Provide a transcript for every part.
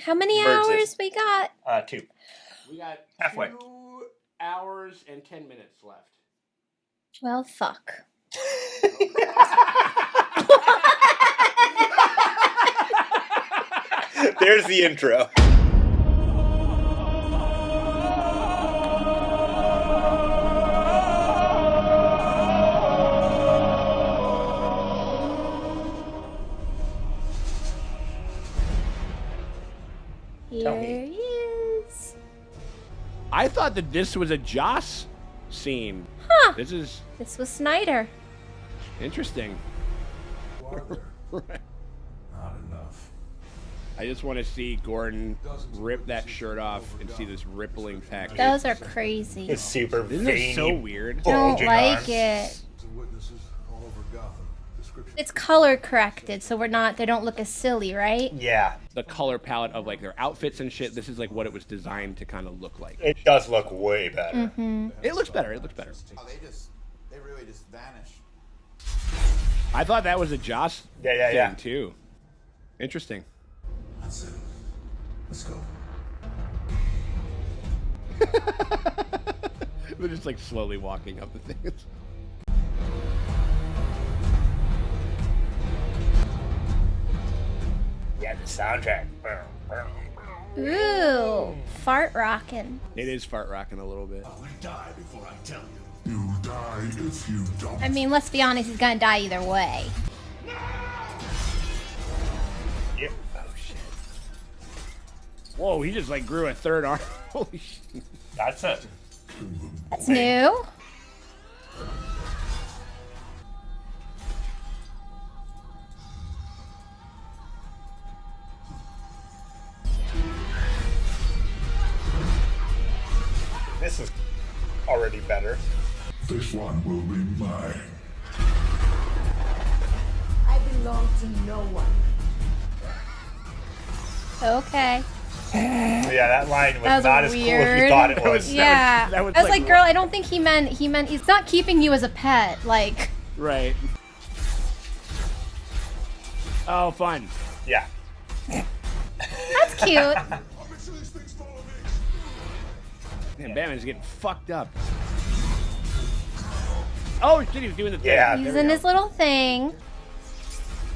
How many hours we got? 2. We got halfway. 2 hours and 10 minutes left. Well, fuck. There's the intro. Here he is. I thought that this was a Joss scene. Huh. This was Snyder. Interesting. Right. Not enough. I just want to see Gordon rip that shirt off and see this rippling pec. Those are crazy. It's super Isn't veiny. it so weird? Don't like arms. it. To witnesses all over Gotham. Description. It's color corrected, so they don't look as silly, right? Yeah. The color palette of like their outfits and shit. This is like what it was designed to kind of look like. It does look way better. Mm-hmm. It looks better. It looks better. Oh, they really just vanish. I thought that was a Joss thing too. Interesting. That's it. Let's go. They're just like slowly walking up the things. Yeah, the soundtrack. Ooh, fart rockin'. It is fart rocking a little bit. I will die before I tell you. You die if you don't. I mean, let's be honest, he's gonna die either way. Yep. Oh shit. Whoa, he just like grew a third arm. Holy shit. That's it. That's new. This is already better. This one will be mine. I belong to no one. Okay. Yeah, that line was That was not as cool as you weird. thought it was. Yeah. that was I was like like, girl, I don't think he meant he's not keeping you as a pet. Like, Right. Oh, fun. Yeah. that's cute. Man, Batman's getting fucked up. Oh shit, he's doing the thing. Yeah. He's There we in go. his little thing.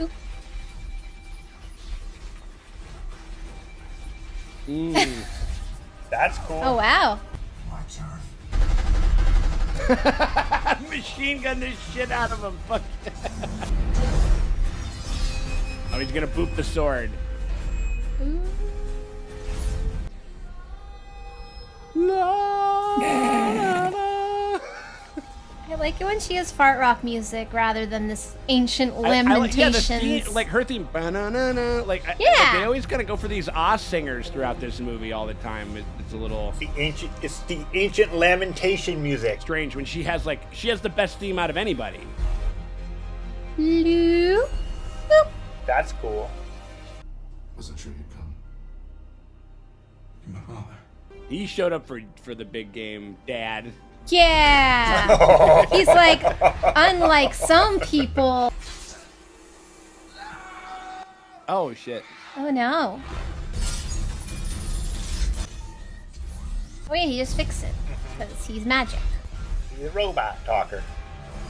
Oop. That's cool. Oh, wow. My turn. Machine gun this shit out of him. Fuck. Oh, he's gonna boop the sword. Ooh. I like it when she has fart rock music rather than this ancient lamentations. Yeah, the theme, like her theme. Ba-na-na-na, like, Yeah. they always kind of go for these singers throughout this movie all the time. It's a little It's the ancient lamentation music. strange when she has the best theme out of anybody. Lou. Boop. That's cool. Wasn't sure you'd come. You're my father. He showed up for the big game, Dad. Yeah. He's like, unlike some people. Oh shit. Oh no. Oh yeah, he just fixed it because he's magic. He's a robot talker.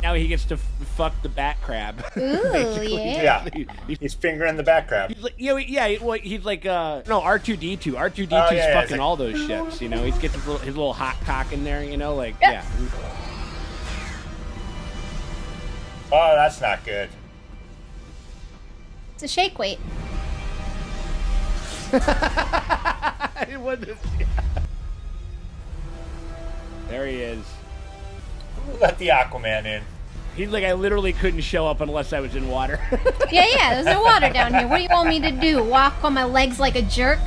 Now he gets to fuck the bat crab. Ooh, yeah. Yeah. He's fingering the back crab. He's like, he's like, no, R2D2. R2D2's yeah, fucking it's like- all those ships, you know? He's getting his little hot cock in there, you know? Like, Yep. yeah. Oh, that's not good. It's a shake weight. It wasn't. Yeah. There he is. Let the Aquaman in. He's like, I literally couldn't show up unless I was in water. Yeah, there's no water down here. What do you want me to do? Walk on my legs like a jerk?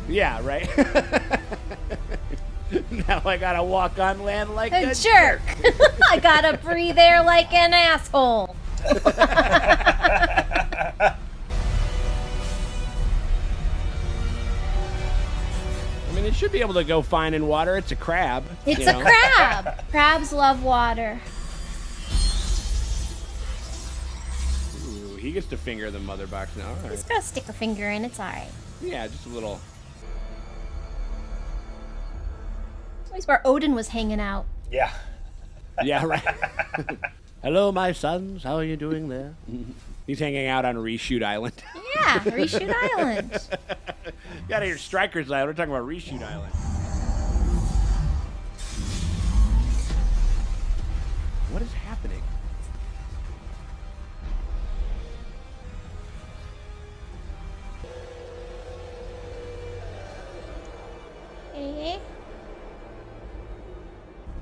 Yeah, right? Now I gotta walk on land like A jerk. I gotta breathe air like an asshole. I mean, it should be able to go fine in water. It's a crab. It's you a know? crab. Crabs love water. Ooh, he gets to finger the mother box now. All right. Just gotta stick a finger in. It's alright. Yeah, just a little. That's where Odin was hanging out. Yeah. Yeah, right. Hello, my sons. How are you doing there? He's hanging out on Reshoot Island. Yeah, Reshoot Island. Got here, Strikers Island. We're talking about Reshoot Island. What is happening? Eh?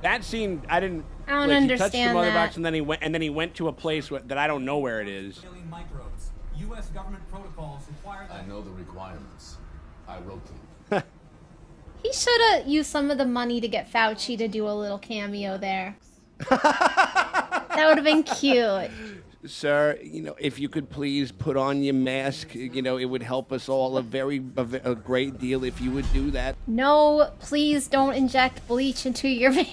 That scene, I don't understand He touched the mother that. box, and then he went to a place that I don't know where it is. Microbes. U.S. government protocols require that. I know the requirements. I wrote them. He should have used some of the money to get Fauci to do a little cameo there. That would have been cute. Sir, if you could please put on your mask, it would help us all a great deal if you would do that. No, please don't inject bleach into your vein.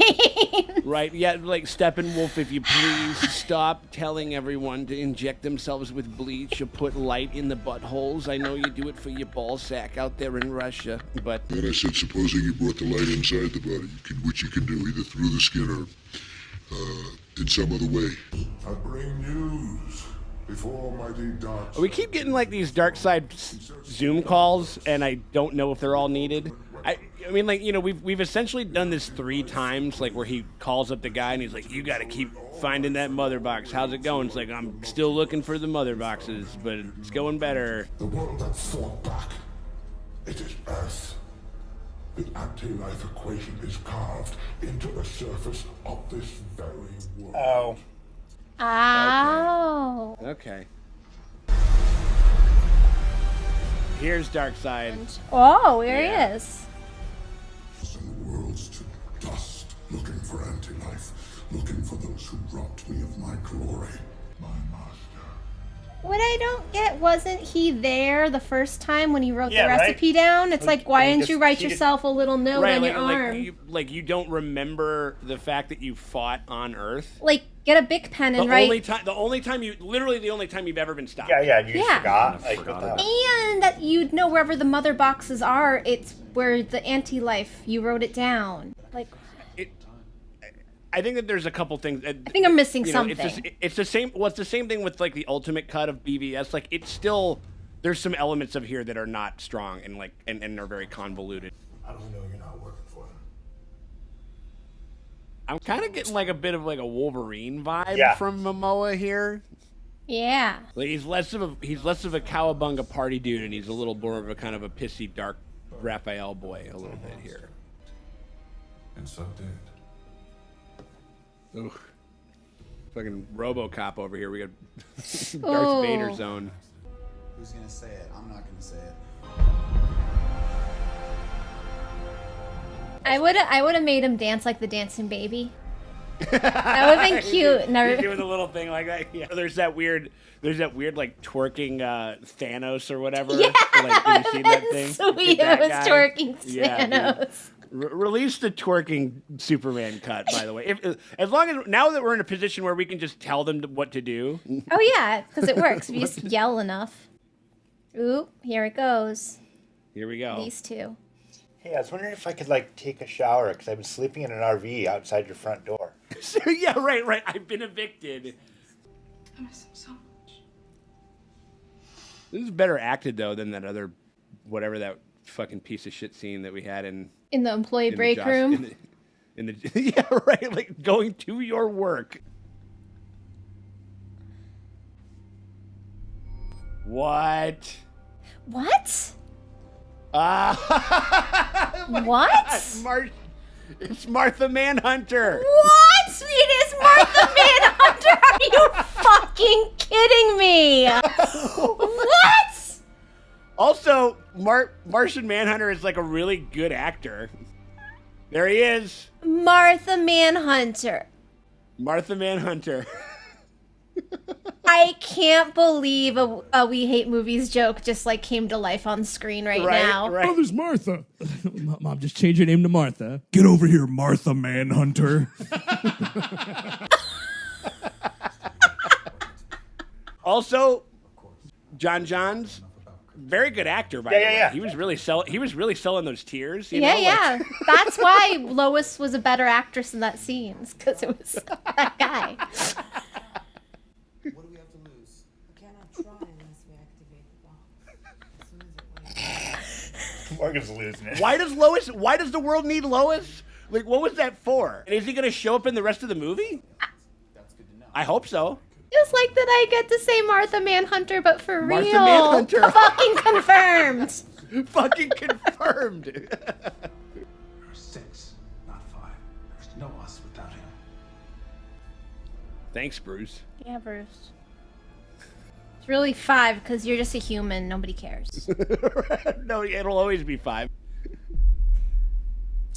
Right, yeah, like Steppenwolf, if you please stop telling everyone to inject themselves with bleach or put light in the buttholes. I know you do it for your ball sack out there in Russia, but... But I said, supposing you brought the light inside the body, which you can do either through the skin or in some other way. I bring news before mighty dark. We keep getting like these dark side Zoom calls, and I don't know if they're all needed. I mean, like, we've essentially done this 3 times, like where he calls up the guy and he's like, "You got to keep finding that mother box. How's it going?" It's like, "I'm still looking for the mother boxes, but it's going better." The world that fought back. It is Earth. The anti-life equation is carved into the surface of this very world. Oh. Ow. Okay. Here's Darkseid. Oh, there he is. Send worlds to dust, looking for anti-life, looking for those who robbed me of my glory, my master. What I don't get, wasn't he there the first time when he wrote Yeah, the right? recipe down? It's like, why he didn't just- you write he yourself a little note on your arm? You don't remember the fact that you fought on Earth. Like, get a Bic pen and write. The only time you've ever been stopped. Yeah, you just Yeah. forgot. Like, what the hell? And that you'd know wherever the mother boxes are, it's where the anti-life, you wrote it down. Like, I think that there's a couple things. I think I'm missing something. It's the same. Well, it's the same thing with like the ultimate cut of BVS. Like, it's still, there's some elements of here that are not strong and like and are very convoluted. I don't know you're not working for them. I'm kind of getting like a bit of like a Wolverine vibe Yeah. from Momoa here. yeah. Like, he's less of a cowabunga party dude, and he's a little more of a kind of a pissy dark Raphael boy a little bit here. And so did. Ooh. Fucking RoboCop over here. We got Darth Oh. Vader zone. Who's gonna say it? I'm not gonna say it. I would have made him dance like the dancing baby. That would have been cute. He's doing a little thing like that. Yeah. There's that weird like twerking Thanos or whatever. Yeah, Like, have you seen that thing? sweet. That It was guy? twerking Yeah, dude. Thanos. Release the twerking Superman cut, by the way. As long as now that we're in a position where we can just tell them what to do. Oh yeah, because it works. If you just yell enough. Ooh, here it goes. Here we go. These two. Hey, I was wondering if I could, like, take a shower, because I've been sleeping in an RV outside your front door. Yeah, right. I've been evicted. I miss him so much. This is better acted though than that other, whatever that fucking piece of shit scene that we had in In the employee the break room. in the yeah, right. Like going to your work. What? What? What? It's Martha Manhunter. What? It is Martha Manhunter. Are you fucking kidding me? What? Also, Martian Manhunter is like a really good actor. There he is. Martha Manhunter. Martha Manhunter. I can't believe a We Hate Movies joke just like came to life on screen right now. Right. Oh, there's Martha. Mom, just change your name to Martha. Get over here, Martha Manhunter. Also, John Johns, Very good actor, by Yeah, the yeah, way. yeah. He was really selling those tears. You Yeah, know? yeah. That's why Lois was a better actress in that scene, because it was that guy. What do we have to lose? We cannot try unless we activate the box. As soon as it wakes. Morgan's losing it. Why does the world need Lois? Like, what was that for? And is he going to show up in the rest of the movie? That's good to know. I hope so. Just like that I get to say Martha Manhunter, but for Martha real. Manhunter. Fucking confirmed. Fucking confirmed. There are 6, not 5. There's no us without him. Thanks, Bruce. Yeah, Bruce. It's really 5 because you're just a human. Nobody cares. No, it'll always be 5.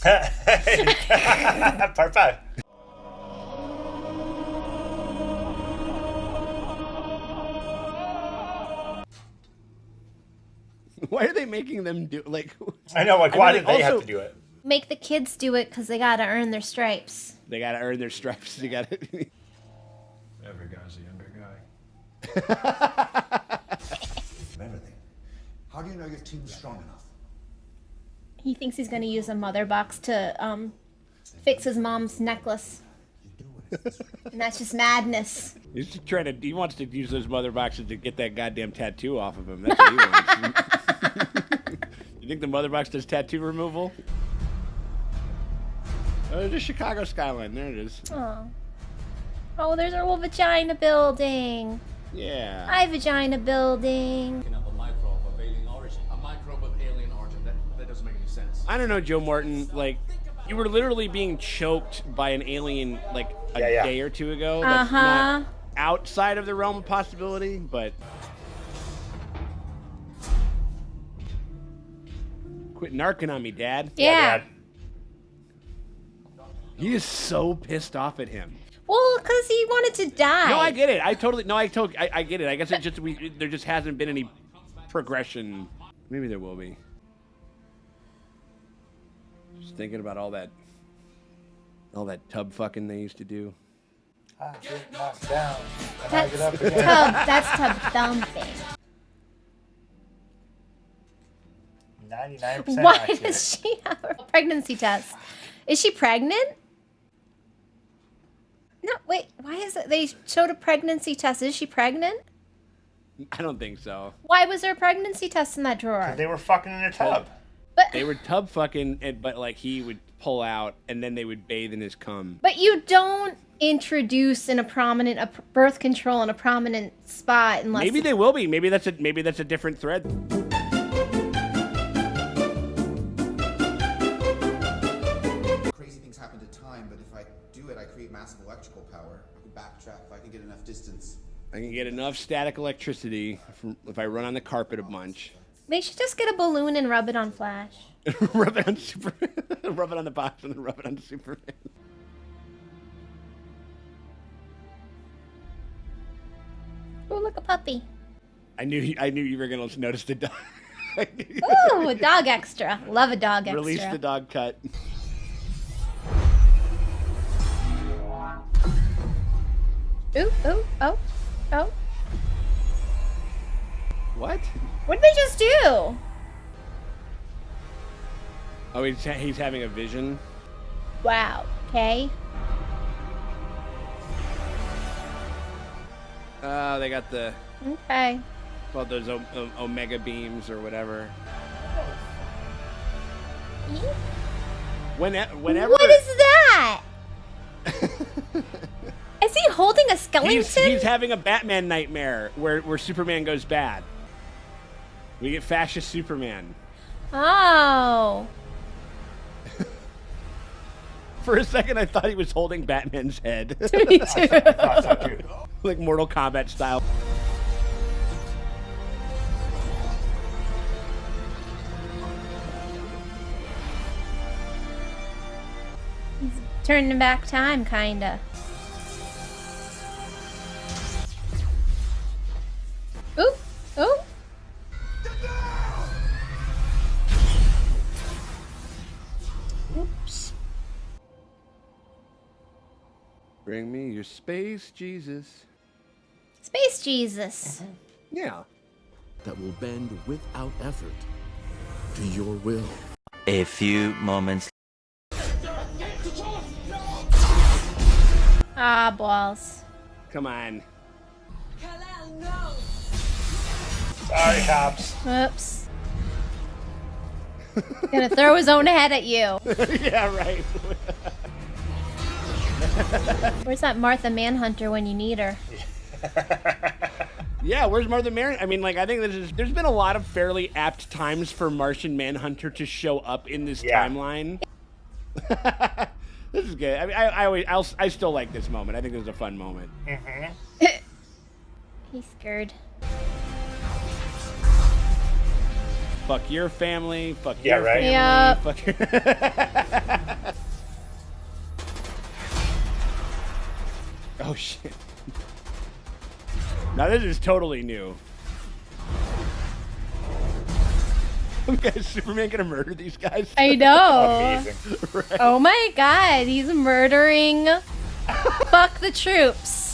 Part 5. Why are they making them do like? I know, like, why did they have to do it? Make the kids do it because they gotta earn their stripes. They gotta earn their stripes. They gotta. Every guy's a younger guy. Everything. How do you know your team's strong enough? He thinks he's gonna use a mother box to fix his mom's necklace. And that's just madness. He's just trying to. He wants to use those mother boxes to get that goddamn tattoo off of him. That's what he wants. You think the mother box does tattoo removal? Oh, there's a Chicago skyline. There it is. Oh. Oh, there's our little vagina building. Yeah. Hi, vagina building. Up a microbe of alien origin. A microbe of alien origin. That doesn't make any sense. I don't know, Joe Morton. Like, you were literally being choked by an alien like a Yeah, yeah. day or two ago. That's Uh-huh. not outside of the realm of possibility, but. Quit narking on me, Dad. Yeah. Dad. He is so pissed off at him. Well, because he wanted to die. No, I get it. I get it. I guess it just there just hasn't been any progression. Maybe there will be. Just thinking about all that tub fucking they used to do. I get knocked down. And I That's get up tub. again. That's tub thumping. 99% Why accurate. does she have a pregnancy test? Is she pregnant? No, wait. Why is it? They showed a pregnancy test. Is she pregnant? I don't think so. Why was there a pregnancy test in that drawer? They were fucking in a tub. But They were tub fucking, but like he would pull out and then they would bathe in his cum. but you don't introduce in a prominent birth control in a prominent spot unless Maybe they will be. Maybe that's a different thread. Crazy things happen to time, but if I do it, I create massive electrical power. I can backtrack if I can get enough distance. I can get enough static electricity if I run on the carpet a bunch. They should just get a balloon and rub it on Flash. Rub it on Superman. Rub it on the box and then rub it on Superman. Oh, look, a puppy. I knew you were gonna notice the dog. Ooh, a dog extra. Love a dog extra. Release the dog cut. Ooh, ooh, oh, oh. What? What did they just do? Oh, he's having a vision. Wow. Okay. Oh, they got the Okay. called those omega beams or whatever. Whenever. What is that? Is he holding a skeleton? He's having a Batman nightmare where Superman goes bad. We get fascist Superman. Oh. For a second, I thought he was holding Batman's head. Me too. Oh, so cute. Like Mortal Kombat style. Turning back time, kinda. Ooh, ooh. Oops. Bring me your space, Jesus. Space Jesus. Yeah. that will bend without effort to your will. A few moments. Ah, balls. Come on. Sorry, cops. Oops. Gonna throw his own head at you. Yeah, right. Where's that Martha Manhunter when you need her? Yeah, where's Martha Manhunter? I mean, like, I think there's been a lot of fairly apt times for Martian Manhunter to show up in this timeline. This is good. I mean, I still like this moment. I think this is a fun moment. He's scared. Fuck your family. Fuck your family. Yep. Fuck your Oh shit. Now this is totally new. Is Superman gonna murder these guys? I know. Amazing. Right. Oh my god, he's murdering. Fuck the troops.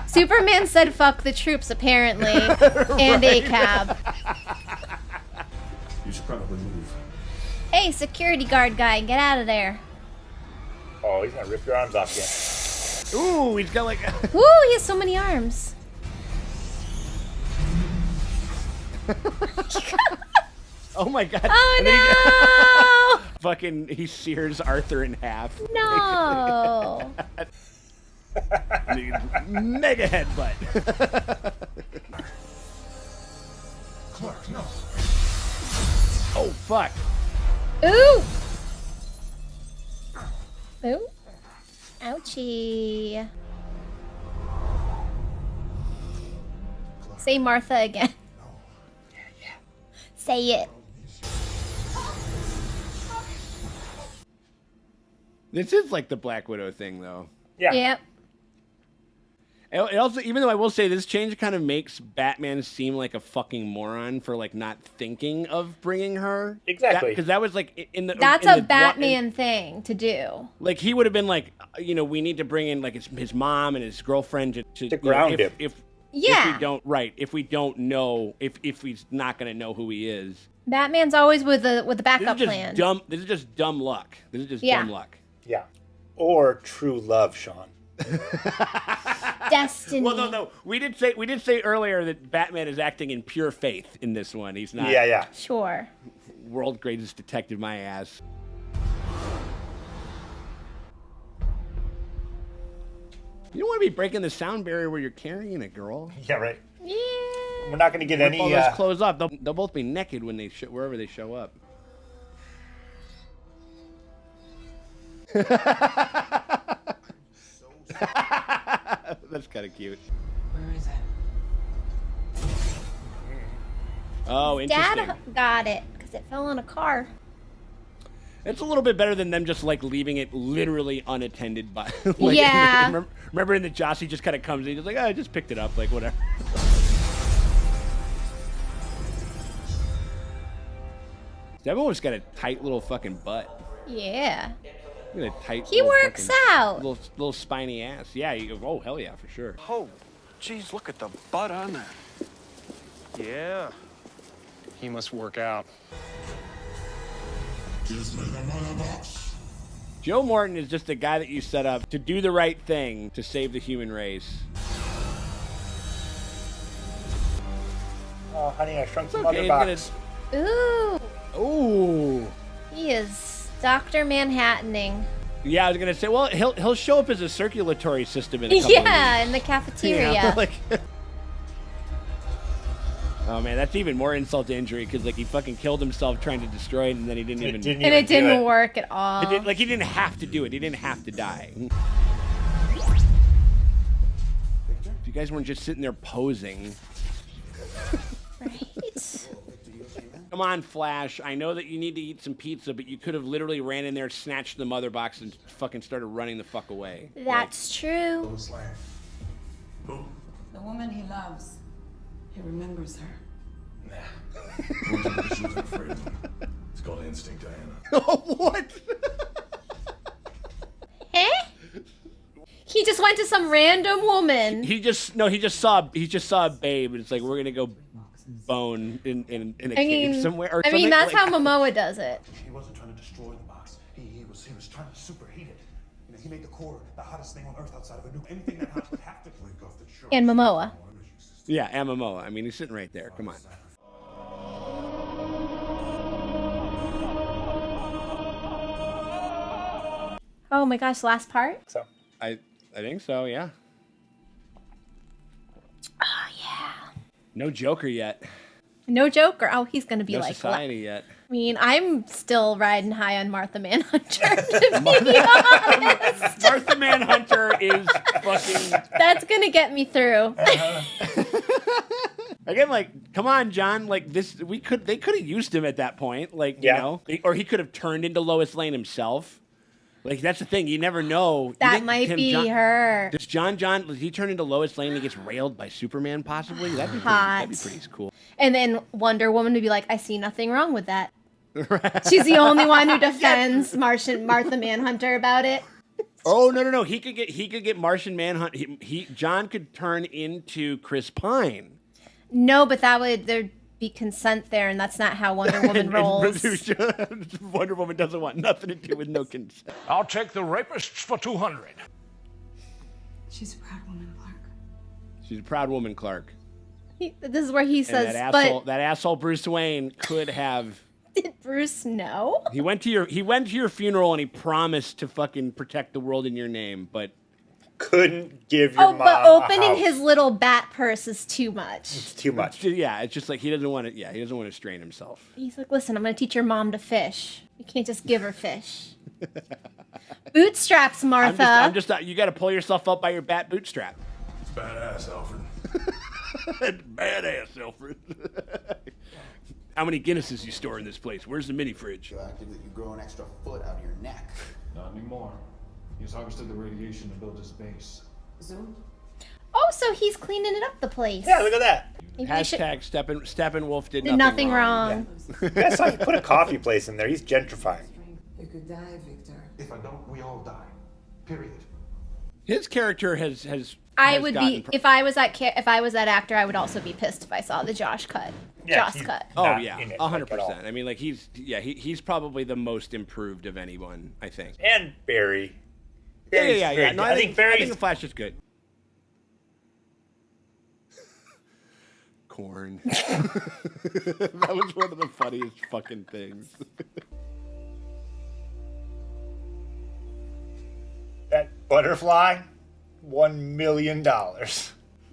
Superman said fuck the troops, apparently. And a cab. You should probably move. Hey, security guard guy, get out of there. Oh, he's gonna rip your arms off again. Ooh, he's got like. Woo, he has so many arms. Oh my god. Oh no! Fucking, he sears Arthur in half. No. Mega headbutt. Clark, no. Oh fuck. Ooh. Ooh. Ouchie. Say Martha again. Say it. This is like the Black Widow thing, though. Yeah. Yep. It also, even though I will say this change kind of makes Batman seem like a fucking moron for like not thinking of bringing her. Exactly. Because that was like in the. That's in a the, Batman thing to do. Like he would have been like, you know, we need to bring in like his mom and his girlfriend to ground him. If Yeah. we don't if we don't know if he's not gonna know who he is. Batman's always with a backup This is just plan. dumb. This is just dumb luck. This is just dumb luck. Yeah. Or true love, Sean. Destiny. Well, no. We did say earlier that Batman is acting in pure faith in this one. He's not. Yeah. Sure. World greatest detective, my ass. You don't want to be breaking the sound barrier where you're carrying a girl. Yeah, right. Yeah. We're not going to get Rip any. all those clothes up. They'll both be naked when they wherever they show up. That's kind of cute. Where is it? Oh, interesting. Dad got it because it fell in a car. It's a little bit better than them just like leaving it literally unattended by. Like, Yeah. Remember in the Joss, he just kind of comes in. He's like, oh, I just picked it up, like whatever. Demo's got a tight little fucking butt. Yeah. Got a tight. He little works fucking- out. Little spiny ass. Yeah. Oh hell yeah, for sure. Oh, geez, look at the butt on that. Yeah. He must work out. Give me the mother box. Joe Morton is just the guy that you set up to do the right thing to save the human race. Oh, honey, I shrunk the Okay, mother he's box. Ooh. Ooh. He is Dr. Manhattaning. Yeah, I was gonna say. Well, he'll show up as a circulatory system in a couple of Yeah, weeks. in the cafeteria. You know, like, oh man, that's even more insult to injury because like he fucking killed himself trying to destroy it, and then he didn't even. And it didn't work at all. He didn't have to do it. He didn't have to die. If you guys weren't just sitting there posing. Right. Come on, Flash. I know that you need to eat some pizza, but you could have literally ran in there, snatched the mother box, and fucking started running the fuck away. That's true. The woman he loves. He remembers her. Nah. She wasn't afraid of him. It's called instinct, Diana. What? Eh? He just went to some random woman. He just saw a babe, and it's like, we're gonna go bone in a cave somewhere. Or I mean, something. that's like, how Momoa does it. He wasn't trying to destroy the box. He was trying to superheat it. You know, he made the core the hottest thing on Earth outside of a nuke. Anything that hot would have to blink off the show. And Momoa. Yeah, and Momoa. I mean, he's sitting right there. Come on. Oh my gosh, last part? So I think so. Yeah. Oh yeah. No Joker yet. No Joker. Oh, he's gonna be No like. Society yet. I mean, I'm still riding high on Martha Manhunter. To be honest. Martha Manhunter is fucking. That's gonna get me through. Again, like, come on, John. Like this, they could have used him at that point. Like, you know, or he could have turned into Lois Lane himself. Like, that's the thing. You never know. That might be her. Does does he turn into Lois Lane and he gets railed by Superman, possibly? That'd be pretty cool. And then Wonder Woman would be like, I see nothing wrong with that. She's the only one who defends Martha Manhunter about it. Oh, no. He could get Martian Manhunt. John could turn into Chris Pine. No, but there'd be consent there, and that's not how Wonder Woman rolls. Wonder Woman doesn't want nothing to do with no consent. I'll take the rapists for 200. She's a proud woman, Clark. She's a proud woman, Clark. This is where he says, that asshole Bruce Wayne could have. Did Bruce know? He went to your funeral and he promised to fucking protect the world in your name, but couldn't give your mom but opening a house. his little bat purse is too much. It's too much. Yeah, it's just like he doesn't want to. Yeah, he doesn't want to strain himself. He's like, listen, I'm gonna teach your mom to fish. You can't just give her fish. Bootstraps, Martha. I'm just you got to pull yourself up by your bat bootstrap. It's badass, Alfred. It's badass, Alfred. How many Guinnesses you store in this place? Where's the mini fridge? You acted that you grow an extra foot out of your neck. Not anymore. He's harvested the radiation to build his base. Zoom? Oh, so he's cleaning it up the place. Yeah, look at that. Hashtag Steppenwolf did nothing wrong. Yeah. That's why he put a coffee place in there. He's gentrifying. You could die, Victor. If I don't, we all die. Period. His character has. I would be if I was that actor. I would also be pissed if I saw the Josh cut. Yeah, Josh cut. Oh yeah, 100%. I mean, like he's probably the most improved of anyone, I think. And Barry. Yeah. No, I think Barry's. the Flash is good. Corn. That was one of the funniest fucking things. That butterfly, $1 million.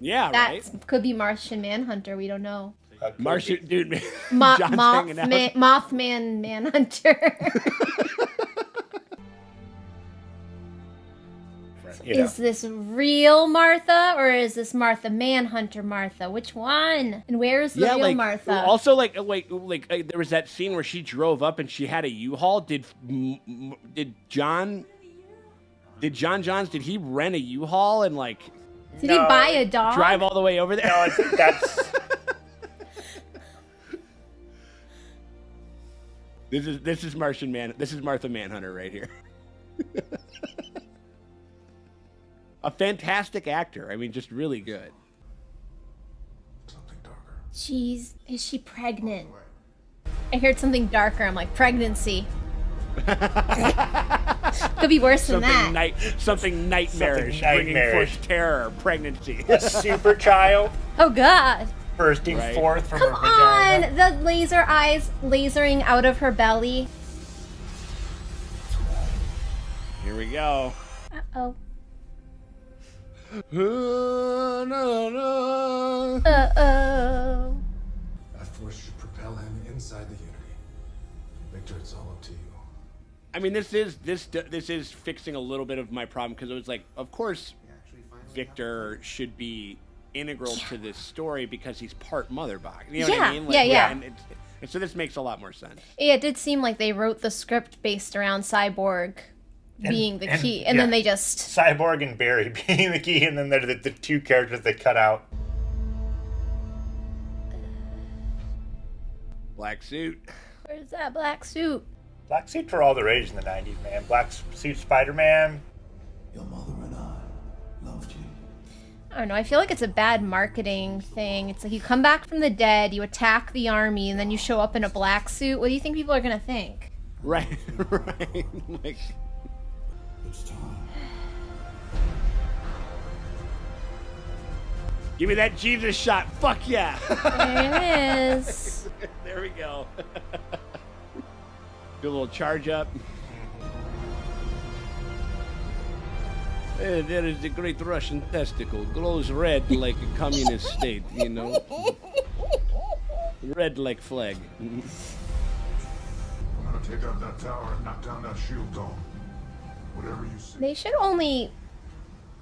Yeah, That could be Martian Manhunter. We don't know. Martian, dude, man. Mothman Manhunter. Is this real Martha or is this Martha Manhunter Martha? Which one? And where is the real Martha? Also, like there was that scene where she drove up and she had a U-Haul. Did John Johns? Did he rent a U-Haul and like? Did he buy a dog? Drive all the way over there? No, I think that's. This is Martian Man. This is Martha Manhunter right here. A fantastic actor. I mean, just really good. Something darker. Is she pregnant? I heard something darker. I'm like, pregnancy. Could be worse than that. Something nightmarish, bringing forth terror, pregnancy. A super child. Oh God. Bursting forth from Come her vagina. on, the laser eyes lasering out of her belly. Here we go. Uh-oh. No. Uh-oh. That force should propel him inside the Unity. Victor, it's all up to you. I mean, this is fixing a little bit of my problem because it was like, of course, Victor should be integral to this story because he's part Mother Box. You know what I mean? Like, yeah. And so this makes a lot more sense. Yeah, it did seem like they wrote the script based around Cyborg being the key, and then they just Cyborg and Barry being the key, and then they're the two characters they cut out. Black suit. Where's that black suit? Black suits were all the rage in the 90s, man. Black suit Spider-Man. Your mother and I loved you. I don't know. I feel like it's a bad marketing thing. It's like you come back from the dead, you attack the army, and then you show up in a black suit. What do you think people are gonna think? Right, right. Like, It's time. give me that Jesus shot. Fuck yeah. There it is. There we go. Do a little charge up. There is the great Russian testicle. Glows red like a communist state, you know? Red like flag. I'm gonna take out that tower and knock down that shield dome. Whatever you see. They should only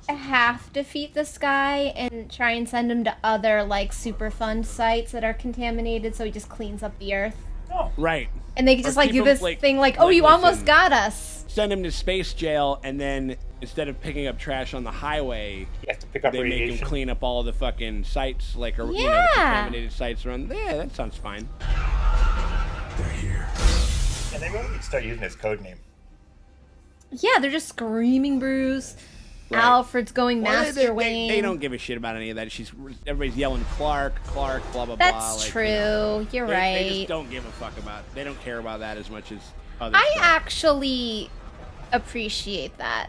half defeat this guy and try and send him to other, like, Superfund sites that are contaminated so he just cleans up the earth. Oh. Right. And they could just, like, do this thing like, oh, like, you listen, almost got us. Send him to space jail, and then instead of picking up trash on the highway, You have to pick up they make radiation. him clean up all the fucking sites, like, or, you know, the contaminated sites around. Yeah, that sounds fine. They're here. And they really need to start using his code name. Yeah, they're just screaming Bruce. Right. Alfred's going Well, Master Wayne. they don't give a shit about any of that. Everybody's yelling Clark, blah blah blah. That's like, true. You know, You're they right. just don't give a fuck about. They don't care about that as much as other I stuff. actually appreciate that.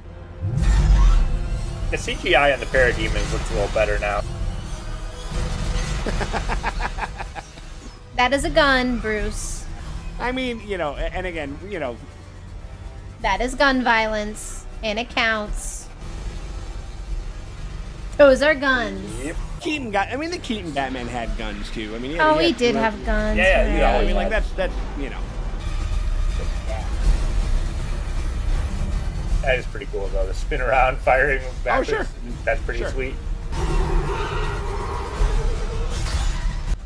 The CGI on the parademons looks a little better now. That is a gun, Bruce. I mean, you know, and again, you know, That is gun violence, and it counts. Those are guns. Yep. Keaton got. I mean, the Keaton Batman had guns too. I mean, Oh, he had did guns. have guns. Yeah, yeah, right. I mean, like that's you know. That is pretty cool though. The spin around, firing backwards. Oh, sure. That's pretty Sure. sweet.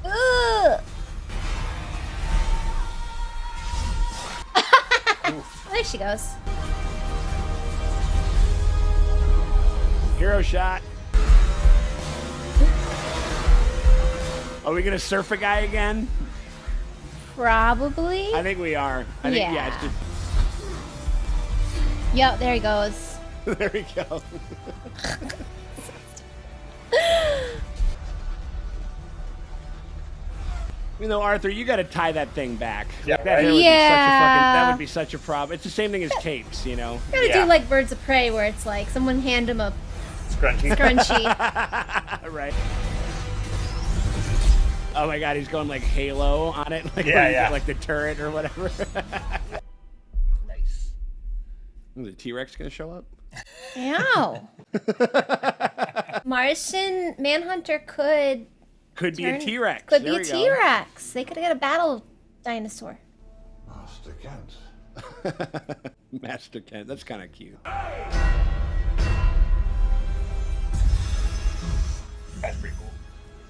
Ugh. There she goes. Hero shot. Are we gonna surf a guy again? Probably. I think we are. I think yeah. It's just, Yep, there he goes. there we go. You know, Arthur, you got to tie that thing back. Yeah, That right? hair would be such a Yeah. that would be such a problem. It's the same thing as capes, you know. Gotta Yeah. do like Birds of Prey, where it's like someone hand him a Scrunchy. scrunchie. Right. Oh my God, he's going like Halo on it, like Yeah, where you yeah. get, like the turret or whatever. Nice. Is the T-Rex gonna show up? Ow. Martian Manhunter could Could be a T-Rex. Could There be a we go. T-Rex. They could have got a battle dinosaur. Master Kent. Master Kent. That's kind of cute. That's pretty cool.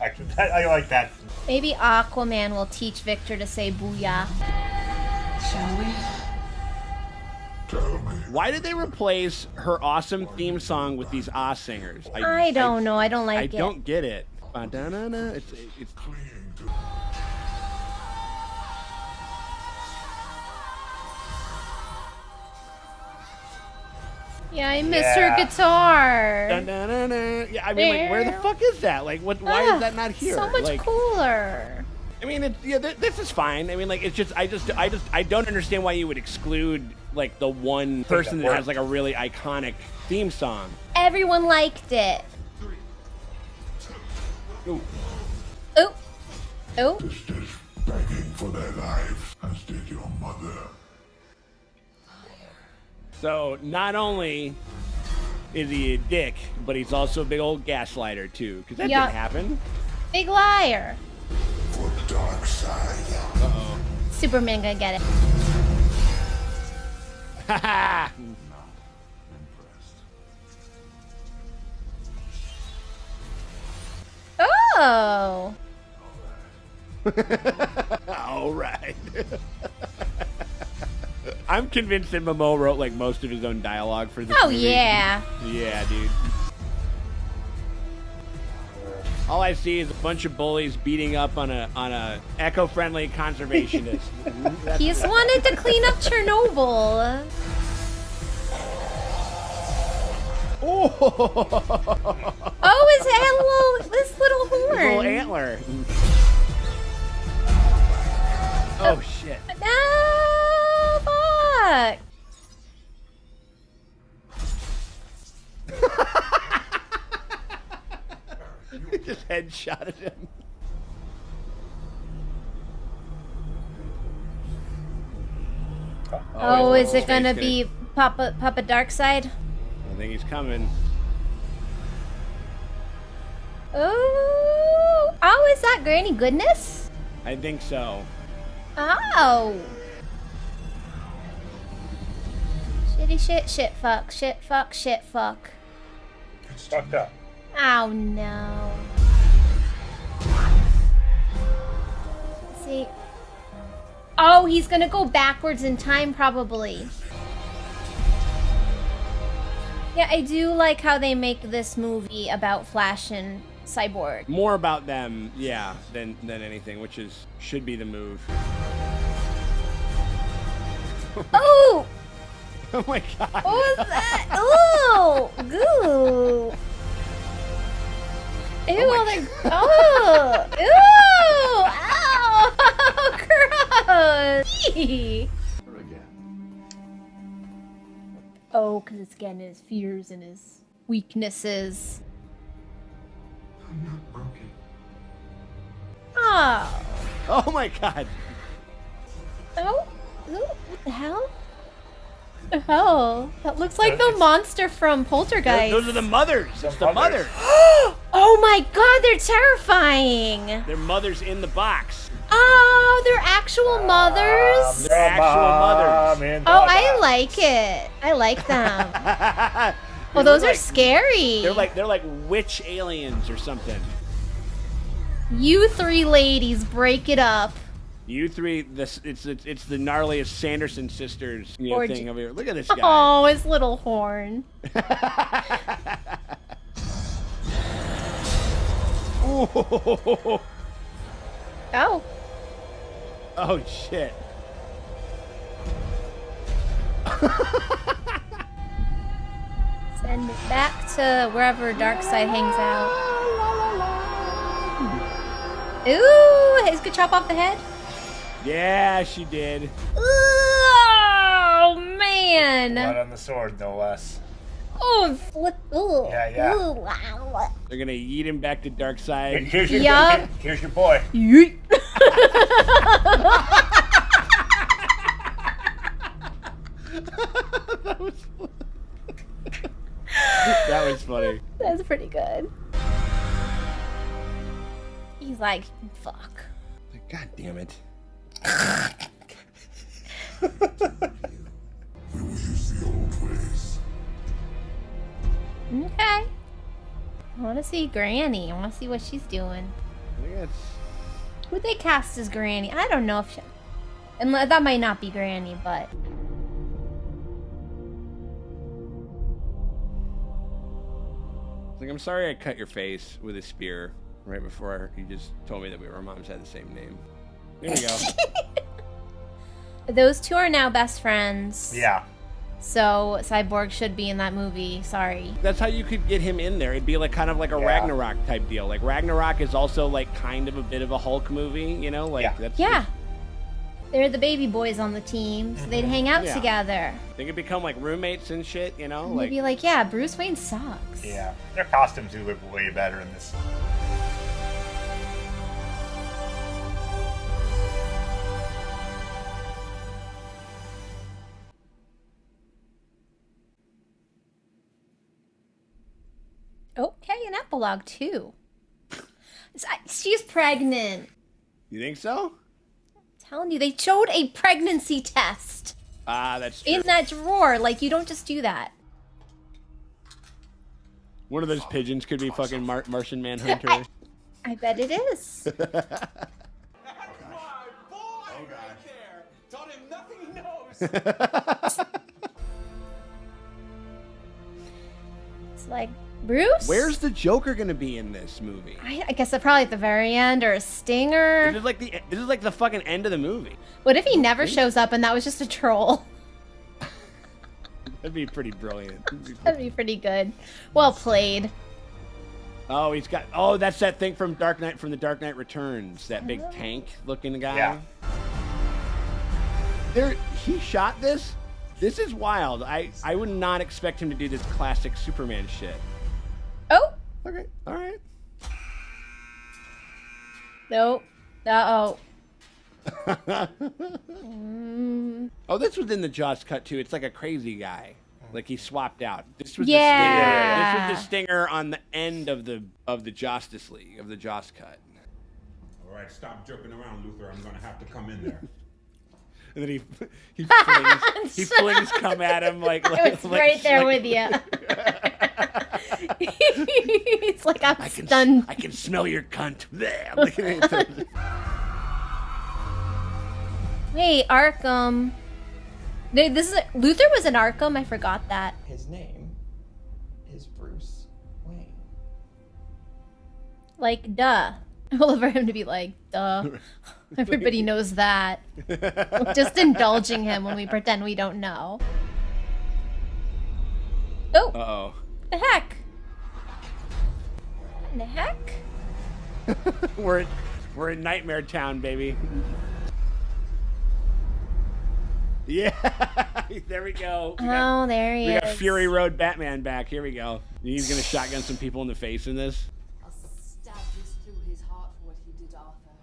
Actually, I like that. Maybe Aquaman will teach Victor to say booyah. Shall we? Tell me. Why did they replace her awesome theme song with these singers? I don't know. I don't like I it. don't get it. Ba-da-na-na. It's Clinging to Yeah, I miss Yeah. her guitar. da-da-na-na. Yeah, I mean, like, where the fuck is that? Like, what? Why is that not here? So much like, cooler. I mean, it's, yeah, this is fine. I mean, like, it's just, I don't understand why you would exclude like the one person that has like a really iconic theme song. Everyone liked it. Ooh. Oh. Oh. sisters begging for their lives, as did your mother. So not only is he a dick, but he's also a big old gaslighter too, because that Yeah. didn't happen. Big liar. For dark side. Uh-oh. Superman gonna get it. Haha. Oh. All right. I'm convinced that Momo wrote like most of his own dialogue for this Oh movie. yeah. Yeah, dude. All I see is a bunch of bullies beating up on a eco-friendly conservationist. He's wanted to clean up Chernobyl. Oh, this little horn. Little antler. Oh shit. No, fuck. Just headshotted him. Oh, is it gonna Space be Papa Darkseid? I think he's coming. Oh, is that Granny Goodness? I think so. Oh. Shitty shit fuck, shit fuck. It's fucked up. Oh no. Let's see. Oh, he's gonna go backwards in time probably. Yeah, I do like how they make this movie about Flash and Cyborg. More about them, yeah, than anything, which should be the move. Oh! Oh my god. What was that? Ooh! Goo! Ew, oh, ew! Ow! Gross! Oh, because it's getting his fears and his weaknesses. I'm not broken. Oh. Oh my god. Oh? Ooh, what the hell? Oh, that looks like the monster from Poltergeist. Those are the mothers. It's the mothers. Oh my god, they're terrifying. Their mothers in the box. Oh, they're actual mothers? They're actual mothers. Oh, I like it. I like them. Oh, those are scary. They're like witch aliens or something. You three ladies, break it up. You three, it's the gnarliest Sanderson sisters thing over here. Look at this guy. Oh, his little horn. Ooh. Oh. Oh shit. Send it back to wherever Darkseid hangs out. Ooh, he's gonna chop off the head. Yeah, she did. Oh man! Blood on the sword, no less. Oh, flip! Ooh. Yeah. Ooh, wow. They're gonna yeet him back to Darkseid. Here's your here's your boy. Yeet. That was funny. That's pretty good. He's like, fuck. God damn it. We will use the old ways. Okay. I want to see Granny. I want to see what she's doing. Who'd they cast as Granny? I don't know if she... And that might not be Granny, but... Like, I'm sorry I cut your face with a spear right before you just told me that our moms had the same name. There we go. Those two are now best friends. Yeah. So Cyborg should be in that movie. Sorry. That's how you could get him in there. It'd be like kind of like a Ragnarok type deal. Like Ragnarok is also like kind of a bit of a Hulk movie, you know? Like that's Yeah. They're the baby boys on the team, so they'd hang out together. They could become like roommates and shit, you know? And they'd be like, yeah, Bruce Wayne sucks. Yeah. Their costumes do look way better in this. Okay, an epilogue too. She's pregnant. You think so? I'm telling you, they showed a pregnancy test. Ah, that's true. In that drawer. Like, you don't just do that. One of those pigeons could be fucking Martian Manhunter. I bet it is. It's like, Bruce? Where's the Joker gonna be in this movie? I guess probably at the very end, or a stinger. This is like the fucking end of the movie. What if he never shows up and that was just a troll? That'd be pretty brilliant. That'd be pretty good. Well played. Oh, he's got. Oh, that's that thing from Dark Knight, from the Dark Knight Returns. That big tank-looking guy. Yeah. He shot this. This is wild. I would not expect him to do this classic Superman shit. Oh. Okay. All right. Nope. Uh-oh. Oh, this was in the Jaws cut too. It's like a crazy guy, like he swapped out. This was yeah. This was the stinger on the end of the Justice League of the Jaws cut. All right, stop joking around, Luther. I'm gonna have to come in there. And then he flings come at him like it's right there with you. It's like I'm stunned. I can smell your cunt. Wait, Arkham. Luther was in Arkham. I forgot that. His name is Bruce Wayne. Like, duh. I would love for him to be like, duh. Everybody knows that. We're just indulging him when we pretend we don't know. Oh. Uh-oh. The heck? What the heck? We're in Nightmare Town, baby. Yeah, there we go. There he is. We got Fury Road Batman back. Here we go. He's gonna shotgun some people in the face in this. I'll stab this through his heart for what he did, Arthur.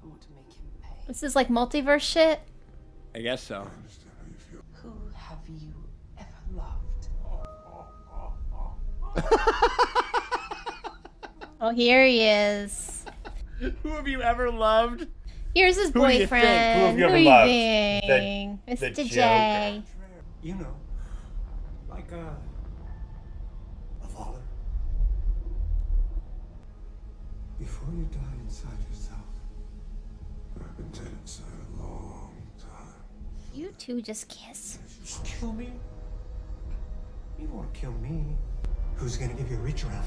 I want to make him pay. This is like multiverse shit? I guess so. Who have you ever loved? Oh, here he is. Who have you ever loved? Here's his Who do you think? boyfriend. Who have Who you do ever you loved? think? The Mr. J. You know, like a father. Before you die inside yourself. I've been dead inside a long time. You two just kiss. Just kill me? You don't want to kill me. Who's gonna give you a reach around?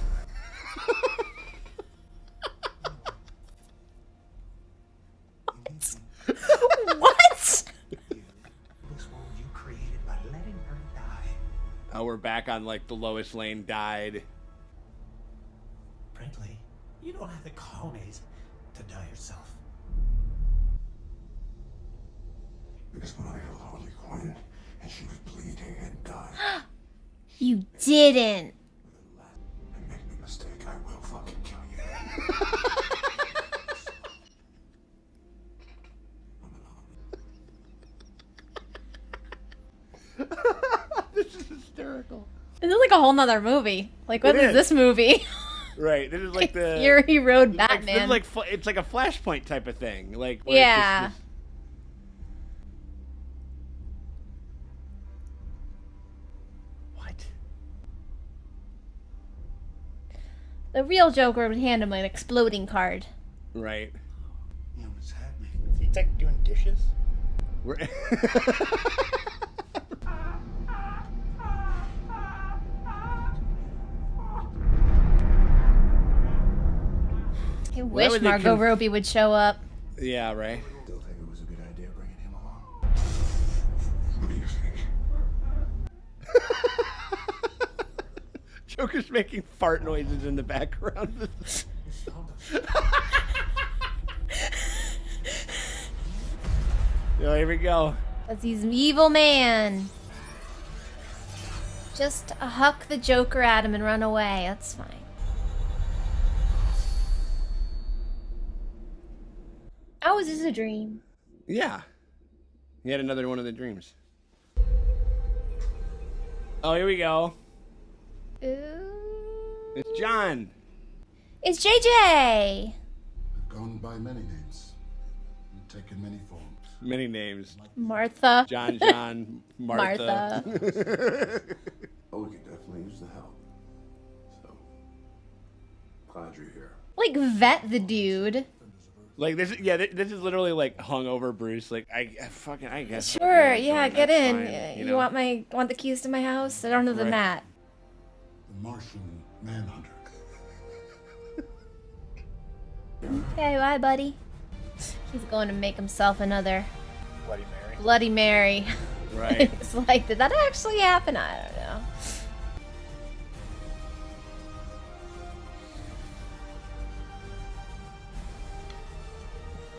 What? This world you created by letting her die. Oh, we're back on like the Lois Lane died. Frankly, you don't have the cojones to die yourself. Because when I held Harley Quinn and she was bleeding and dying. You didn't. And make no mistake, I will fucking kill you. This is hysterical. This is like a whole nother movie. Like, what is this movie? Right. This is like the Fury Road Like, Batman. this is like it's like a Flashpoint type of thing. Like where yeah. It's just what? The real Joker would hand him an exploding card. Right. You almost had me. He's like doing dishes. We're I wish Margot Robbie would show up. Yeah, right. Still think it was a good idea bringing him along. What do you think? Joker's making fart noises in the background. Oh, here we go. Because he's an evil man. Just huck the Joker at him and run away. That's fine. Oh, is this a dream? Yeah. He had another one of the dreams. Oh, here we go. Ooh. It's John. It's JJ. I've gone by many names and taken many forms. Many names. Martha. John, Martha. Oh, we could definitely use the help. So, glad you're here. Like, vet the dude. Like this is this is literally like hungover Bruce. Like I guess. Sure, yeah, get in. Fine, you know? want the keys to my house? I don't know the Right. mat. The Martian Manhunter. Okay, bye, buddy. He's going to make himself another Bloody Mary. Bloody Mary. Right. It's like, did that actually happen? I don't know.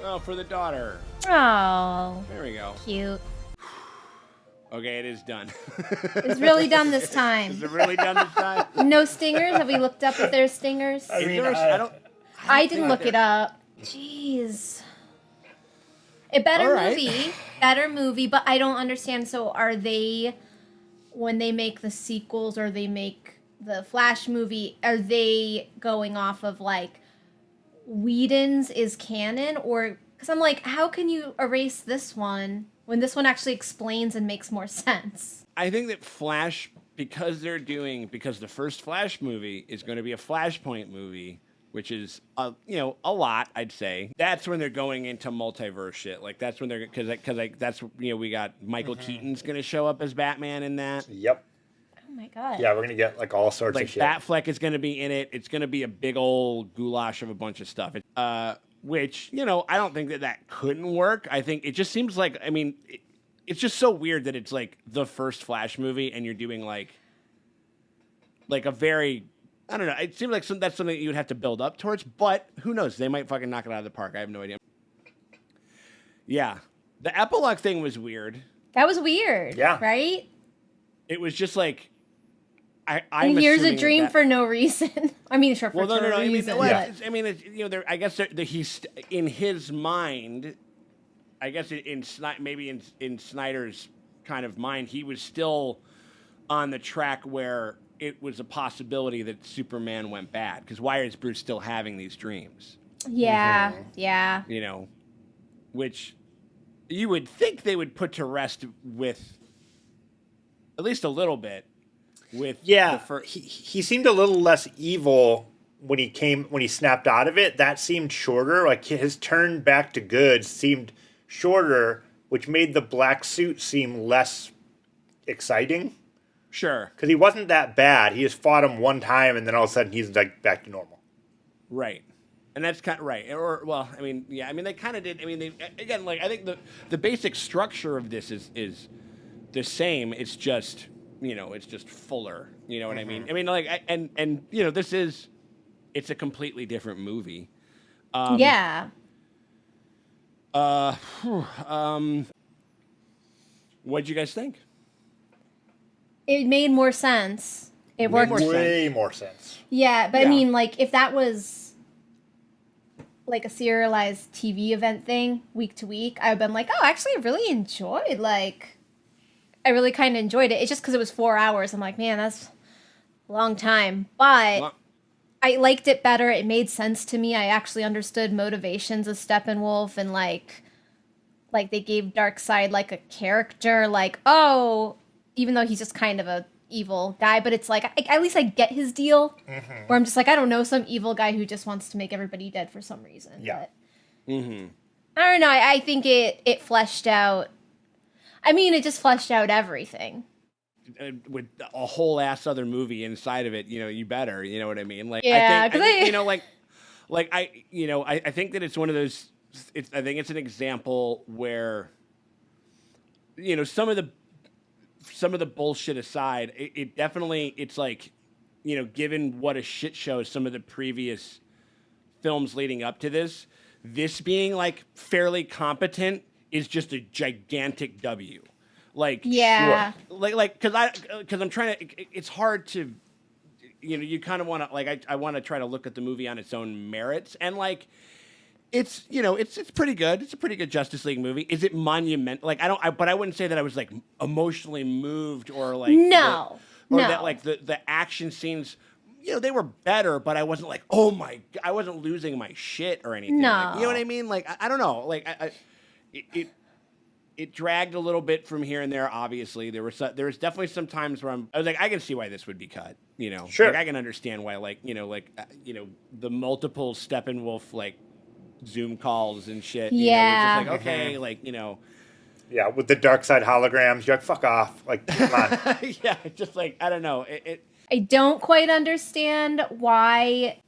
Oh, for the daughter. Oh. There we go. Cute. Okay, it is done. It's really done this time. Is it really done this time? No stingers? Have we looked up if there's stingers? I mean, I didn't look it up. Jeez. A better movie. Better movie, but I don't understand. So are they, when they make the sequels or they make the Flash movie, are they going off of like Whedon's is canon? Or, because I'm like, how can you erase this one when this one actually explains and makes more sense? I think that Flash, because the first Flash movie is going to be a Flashpoint movie, which is a lot, I'd say. That's when they're going into multiverse shit. Like that's when they're because that's we got Michael Keaton's going to show up as Batman in that. Yep. Oh my god. Yeah, we're gonna get like all sorts of shit. Batfleck is going to be in it. It's going to be a big old goulash of a bunch of stuff. Which I don't think that couldn't work. I think it just seems like it's just so weird that it's like the first Flash movie and you're doing like a very, I don't know. It seems like that's something that you would have to build up towards, but who knows? They might fucking knock it out of the park. I have no idea. Yeah. The epilogue thing was weird. That was weird. Yeah. Right? It was just like, and here's a dream for no reason. I mean, sure, for no reason. I guess he's in his mind, I guess maybe in Snyder's kind of mind, he was still on the track where it was a possibility that Superman went bad. Because why is Bruce still having these dreams? Yeah, yeah. Which you would think they would put to rest with at least a little bit. He seemed a little less evil when he snapped out of it. That seemed shorter. Like his turn back to good seemed shorter, which made the black suit seem less exciting. Sure. Because he wasn't that bad. He just fought him one time, and then all of a sudden he's like back to normal. Right. And that's kind of right. They kind of did. I think the basic structure of this is the same. It's just, it's just fuller. You know what I mean? It's a completely different movie. Yeah. What'd you guys think? It made more sense. It worked way more sense. Yeah, but if that was like a serialized TV event thing week to week, I would have been like, oh, actually, I really enjoyed. I really kind of enjoyed it. It's just because it was 4 hours. I'm like, man, that's a long time. But I liked it better. It made sense to me. I actually understood motivations of Steppenwolf, and like they gave Darkseid like a character. Even though he's just kind of a evil guy, but it's like at least I get his deal. Where I'm just like, I don't know, some evil guy who just wants to make everybody dead for some reason. Yeah. But, I don't know. I think it fleshed out. It just fleshed out everything. With a whole ass other movie inside of it, you better, you know what I mean? I think that it's one of those. I think it's an example where, some of the bullshit aside, it definitely, it's like, given what a shit show some of the previous films leading up to this being like fairly competent is just a gigantic W. Yeah. Sure. Because I'm trying to, it's hard to, you kind of want to, I want to try to look at the movie on its own merits, and it's it's pretty good. It's a pretty good Justice League movie. Is it monumental? But I wouldn't say that I was like emotionally moved or no. That the action scenes, they were better, but I wasn't like, oh my, I wasn't losing my shit or anything. No. You know what I mean? I don't know. It dragged a little bit from here and there. Obviously, there was definitely some times where I was like, I can see why this would be cut. Sure. I can understand why, the multiple Steppenwolf Zoom calls and shit. Yeah. It's just okay, Yeah, with the Darkseid holograms, you're like, fuck off. Come on. Yeah, just I don't know. I don't quite understand why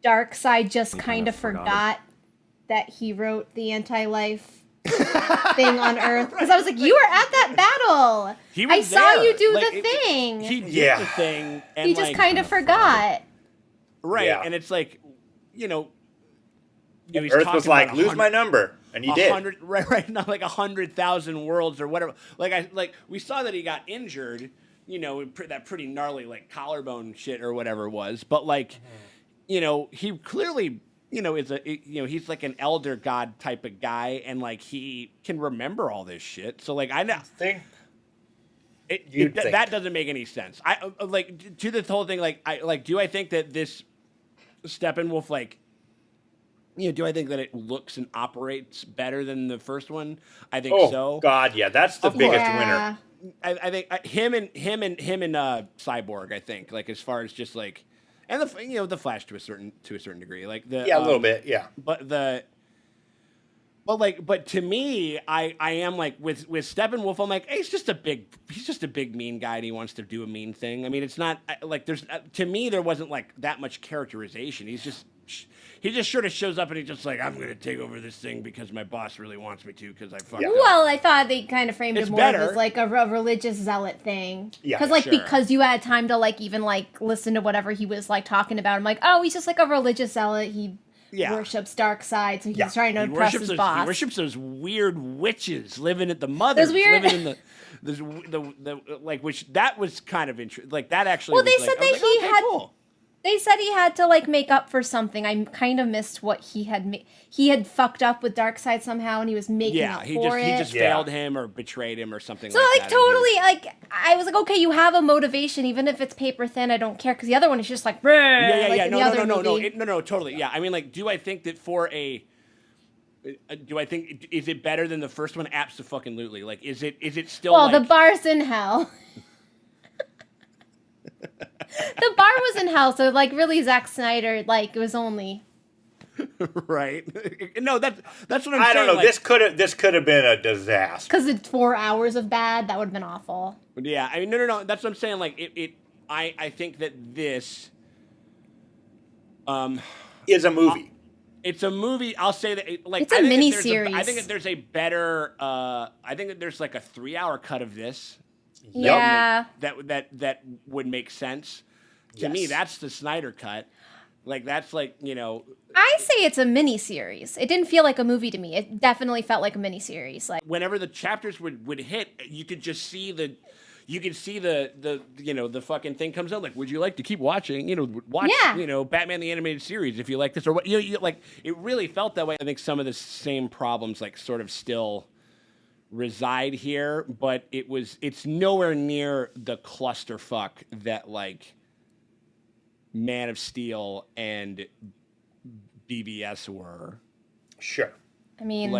Darkseid just kind of forgot that he wrote the anti-life thing on Earth because I was like, you were at that battle. I saw you do the thing. He did the thing, and he just kind of forgot. Right, Yeah. and it's like, he's Earth was like, lose my number, and he did. Right, not like 100,000 worlds or whatever. We saw that he got injured, that pretty gnarly like collarbone shit or whatever it was. But he clearly, he's like an elder god type of guy, and like he can remember all this shit. So like I know. That doesn't make any sense. I like to this whole thing. Do I think that this Steppenwolf do I think that it looks and operates better than the first one? I think so. Oh God, yeah, that's the biggest winner. I think him and Cyborg. I think as far as just and the Flash to a certain degree, a little bit, yeah. But to me, I am with Steppenwolf. I'm like, hey, he's just a big mean guy, and he wants to do a mean thing. I mean, it's not there's to me there wasn't that much characterization. He just sort of shows up and he's just like, I'm going to take over this thing because my boss really wants me to because I fucked up. Well, I thought they kind of framed It's it more better. as a religious zealot thing. Yeah, Because sure. because you had time to even listen to whatever he was talking about. I'm like, oh, he's just a religious zealot. He worships Darkseid, so he's trying to impress his boss. He worships those weird witches living at the Mothers. Living in the which that was kind of interesting. That actually. Well, was they said that he had. Cool. They said he had to make up for something. I kind of missed what he had. He had fucked up with Darkseid somehow, and he was making up for it. He just failed him or betrayed him or something. So like that. Totally I was like, okay, you have a motivation, even if it's paper thin. I don't care because the other one is just no, totally. Yeah, I mean, do I think that is it better than the first one? Absolutely. Is it still? Well, the bar's in hell. The bar was in hell, so really Zack Snyder, it was only right. No, that's what I'm saying. I don't know. This could have been a disaster. Because it's 4 hours of bad, that would have been awful. Yeah, I mean, no. That's what I'm saying. I think that this is a movie. It's a movie. I'll say that it's a mini series. I think that there's a better. I think that there's a 3-hour cut of this. Yeah. That would make sense. To me, that's the Snyder cut. That's I say it's a mini series. It didn't feel like a movie to me. It definitely felt like a mini series. Whenever the chapters would hit, you could just see the the fucking thing comes out. Would you like to keep watching? Watch Batman the Animated Series if you like this or what? It really felt that way. I think some of the same problems sort of still reside here, but it's nowhere near the clusterfuck that Man of Steel and BVS were. Sure. I mean,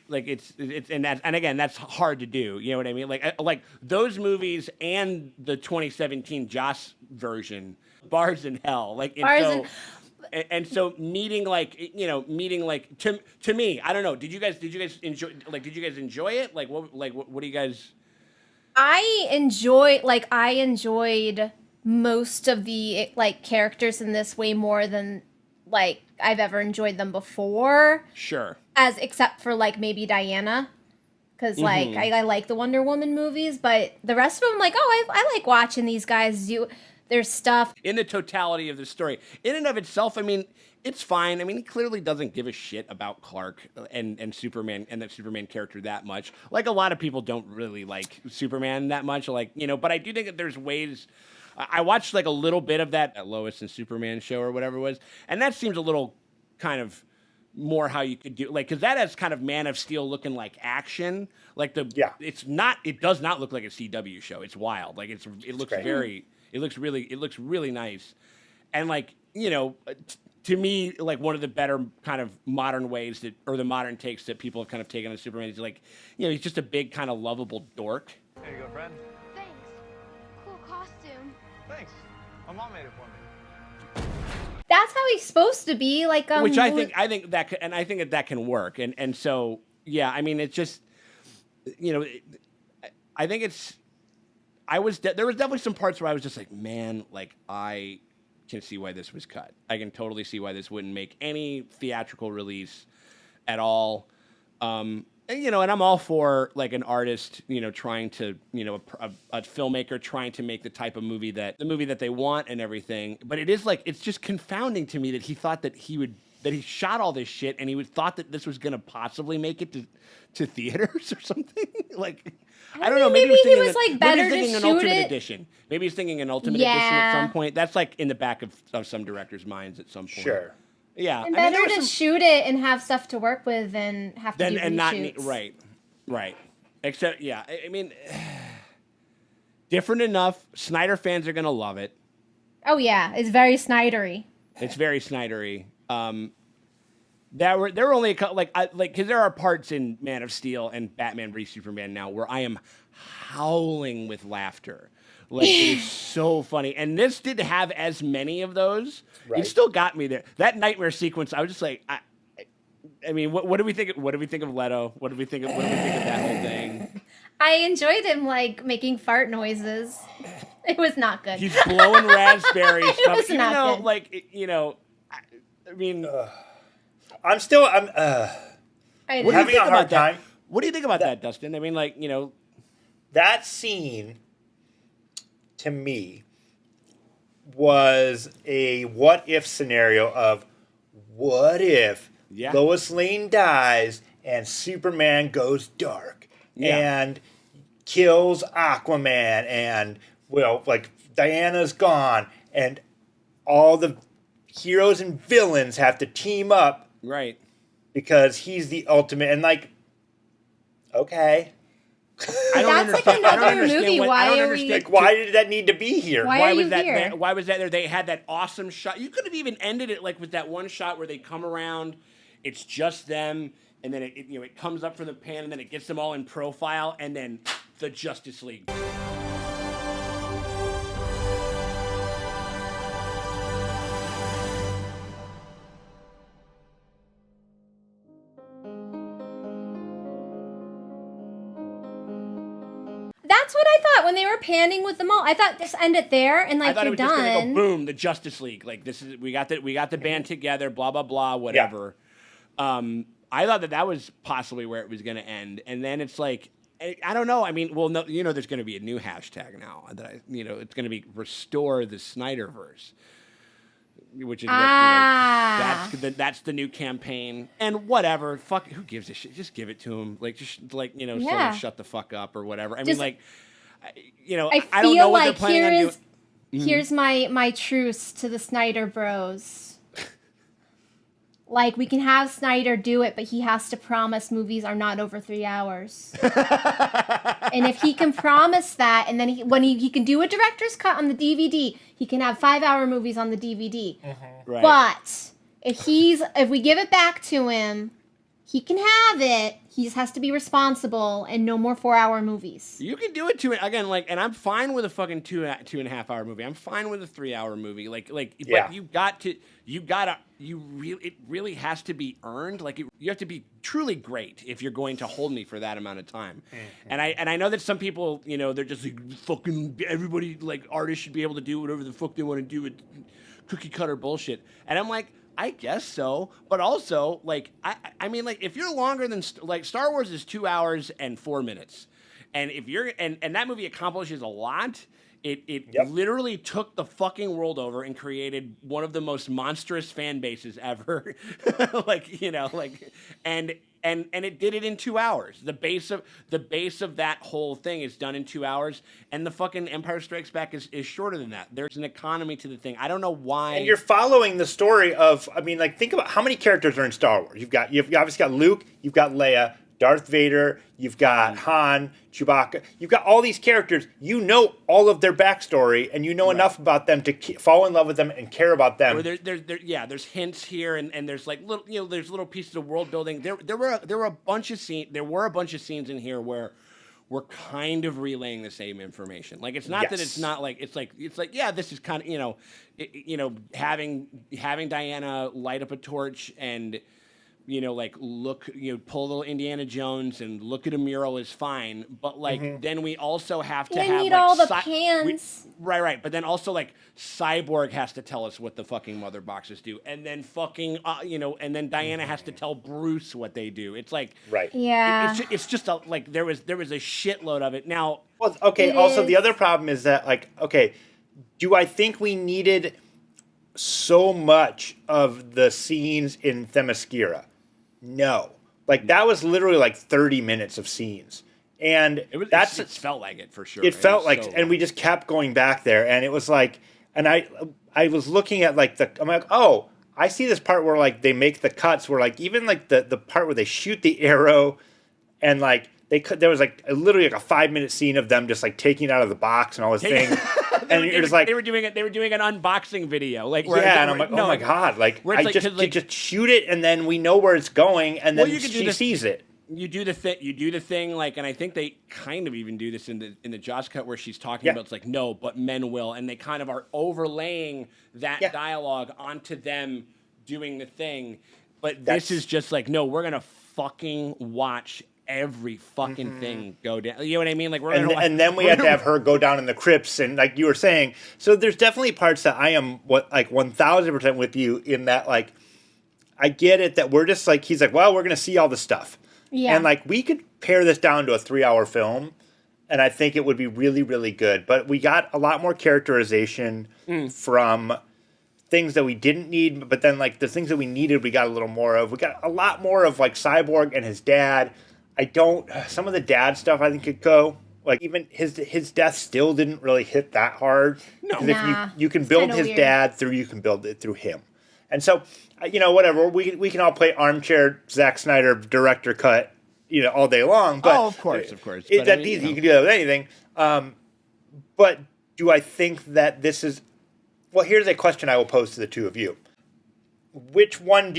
it's and again that's hard to do. You know what I mean? Like those movies and the 2017 Joss version, Bars in Hell. So meeting to me, I don't know. Did you guys enjoy it? What do you guys? I enjoyed most of the characters in this way more than I've ever enjoyed them before. Sure. Except for maybe Diana, because I like the Wonder Woman movies, but the rest of them I like watching these guys do their stuff. In the totality of the story, in and of itself, I mean, it's fine. I mean, he clearly doesn't give a shit about Clark and Superman and that Superman character that much. A lot of people don't really like Superman that much. But I do think that there's ways. I watched a little bit of that Lois and Superman show or whatever it was, and that seems a little kind of more how you could do because that has kind of Man of Steel looking like action. It does not look like a CW show. It's wild. It looks it looks really nice, and to me, one of the better kind of modern ways or the modern takes that people have kind of taken on Superman is he's just a big kind of lovable dork. There you go, friend. Thanks. Cool costume. Thanks. My mom made it for me. That's how he's supposed to be. Which I think that can work, and so yeah, I mean, it's just I think it's. there was definitely some parts where I was just like, man, I can see why this was cut. I can totally see why this wouldn't make any theatrical release at all. you know, and I'm all for like an artist, you know, trying to, you know, a filmmaker trying to make the type of movie that they want and everything. But it is like, it's just confounding to me that he thought that he shot all this shit and he thought that this was going to possibly make it to theaters or something. Like, I don't know. Maybe he was like better to an shoot ultimate it. edition. Maybe he's thinking an ultimate edition at some point. That's like in the back of some directors' minds at some point. Sure. Yeah. And better to shoot it and have stuff to work with than have to do reshoots. Right. Except, yeah, I mean, different enough. Snyder fans are gonna love it. Oh yeah, it's very Snydery. It's very Snydery. There were only a couple, because there are parts in Man of Steel and Batman v Superman now where I am howling with laughter. Like, it is so funny. And this didn't have as many of those. Right. It still got me there. That nightmare sequence, I was just like, I mean, what do we think? What do we think of Leto? What do we think of that whole thing? I enjoyed him like making fart noises. It was not good. He's blowing raspberry stuff. It was even not though, good. like, you know, I mean, I'm having a hard time. What do you think about that, Dustin? I mean, like, you know, that scene to me was a what if scenario of what if Lois Lane dies and Superman goes dark and kills Aquaman and, well, like, Diana's gone and all the heroes and villains have to team up. Right. Because he's the ultimate, and like, okay. I don't understand. Like another movie. Why did that need to be here? Why was that there? Why was that there? They had that awesome shot. You could have even ended it like with that one shot where they come around, it's just them, and then it comes up from the pan, and then it gets them all in profile, and then the Justice League. That's what I thought when they were panning with them all. I thought just end it there and like I thought you're it was done. just gonna go boom, the Justice League. Like this is we got the band together, blah blah blah, whatever. Yeah. I thought that was possibly where it was gonna end, and then it's like I don't know. I mean, well, no, you know, there's gonna be a new hashtag now that it's gonna be Restore the Snyderverse, which is that's the new campaign. And whatever, fuck, who gives a shit? Just give it to him. Like, just like, you know, sort of shut the fuck up or whatever. I mean, like, you know, I don't know what they're planning on doing. Here's my truce to the Snyder Bros. Like, we can have Snyder do it, but he has to promise movies are not over 3 hours. And if he can promise that, and then when he can do a director's cut on the DVD, he can have 5-hour movies on the DVD. Mm-hmm. Right. But if we give it back to him, he can have it. He just has to be responsible and no more 4-hour movies. You can do it again, like, and I'm fine with a fucking 2.5 hour movie. I'm fine with a 3-hour movie. But it really has to be earned. Like, you have to be truly great if you're going to hold me for that amount of time. Mm-hmm. And I know that some people, you know, they're just like, fucking everybody, like, artists should be able to do whatever the fuck they want to do with cookie cutter bullshit. And I'm like, I guess so, but also, like, I mean, like, if you're longer than, like, Star Wars is 2 hours and 4 minutes, and if you're, and that movie accomplishes a lot, it literally took the fucking world over and created one of the most monstrous fan bases ever, like, you know, like, and it did it in 2 hours. The base of that whole thing is done in 2 hours, and the fucking Empire Strikes Back is shorter than that. There's an economy to the thing. I don't know why. And you're following the story of, I mean, like, think about how many characters are in Star Wars. You've obviously got Luke, you've got Leia, Darth Vader, you've got Han, Chewbacca. You've got all these characters. You know all of their backstory, and you know enough about them to fall in love with them and care about them. Or there's hints here, and there's like little, you know, there's little pieces of world building. There were a bunch of scenes in here where we're kind of relaying the same information. Like, it's not that it's not like it's like yeah, this is kind of, you know, having Diana light up a torch and like look, pull a little Indiana Jones and look at a mural is fine, but like then we also have to You have need like all the pans. right, but then also like Cyborg has to tell us what the fucking mother boxes do, and then fucking and then Diana has to tell Bruce what they do. It's like Yeah. it's just a like there was a shitload of it. Now, well, okay. Also, the other problem is that like do I think we needed so much of the scenes in Themyscira? No. Like that was literally like 30 minutes of scenes. And it felt like it for sure. It felt like and we just kept going back there, and it was like, and I was looking at like I'm like, oh, I see this part where like they make the cuts where like even like the part where they shoot the arrow and like there was like literally like a 5-minute scene of them just like taking it out of the box and all this thing. And you're just like they were doing an unboxing video, like and I'm like, oh my god, like just shoot it, and then we know where it's going, and then she sees it. You do the thing, like, and I think they kind of even do this in the Joss cut where she's talking about it's like no, but men will, and they kind of are overlaying that dialogue onto them doing the thing, but this is just like no, we're gonna fucking watch every fucking thing go down. You know what I mean? Like and then we had to have her go down in the crypts, and like you were saying, so there's definitely parts that I am 1000% with you in that. Like, I get it that we're just like he's like, well, we're gonna see all the stuff, and like we could pare this down to a 3-hour film, and I think it would be really, really good. But we got a lot more characterization from things that we didn't need, but then like the things that we needed, we got a little more of. We got a lot more of like Cyborg and his dad. Some of the dad stuff I think could go. Like even his death still didn't really hit that hard. No. If you can build his dad through, you can build it through him. And so, whatever, we can all play armchair Zack Snyder director cut, all day long. But of course. That's easy. You can do that with anything. But do I think that this is, well, here's a question I will pose to the two of you. Which one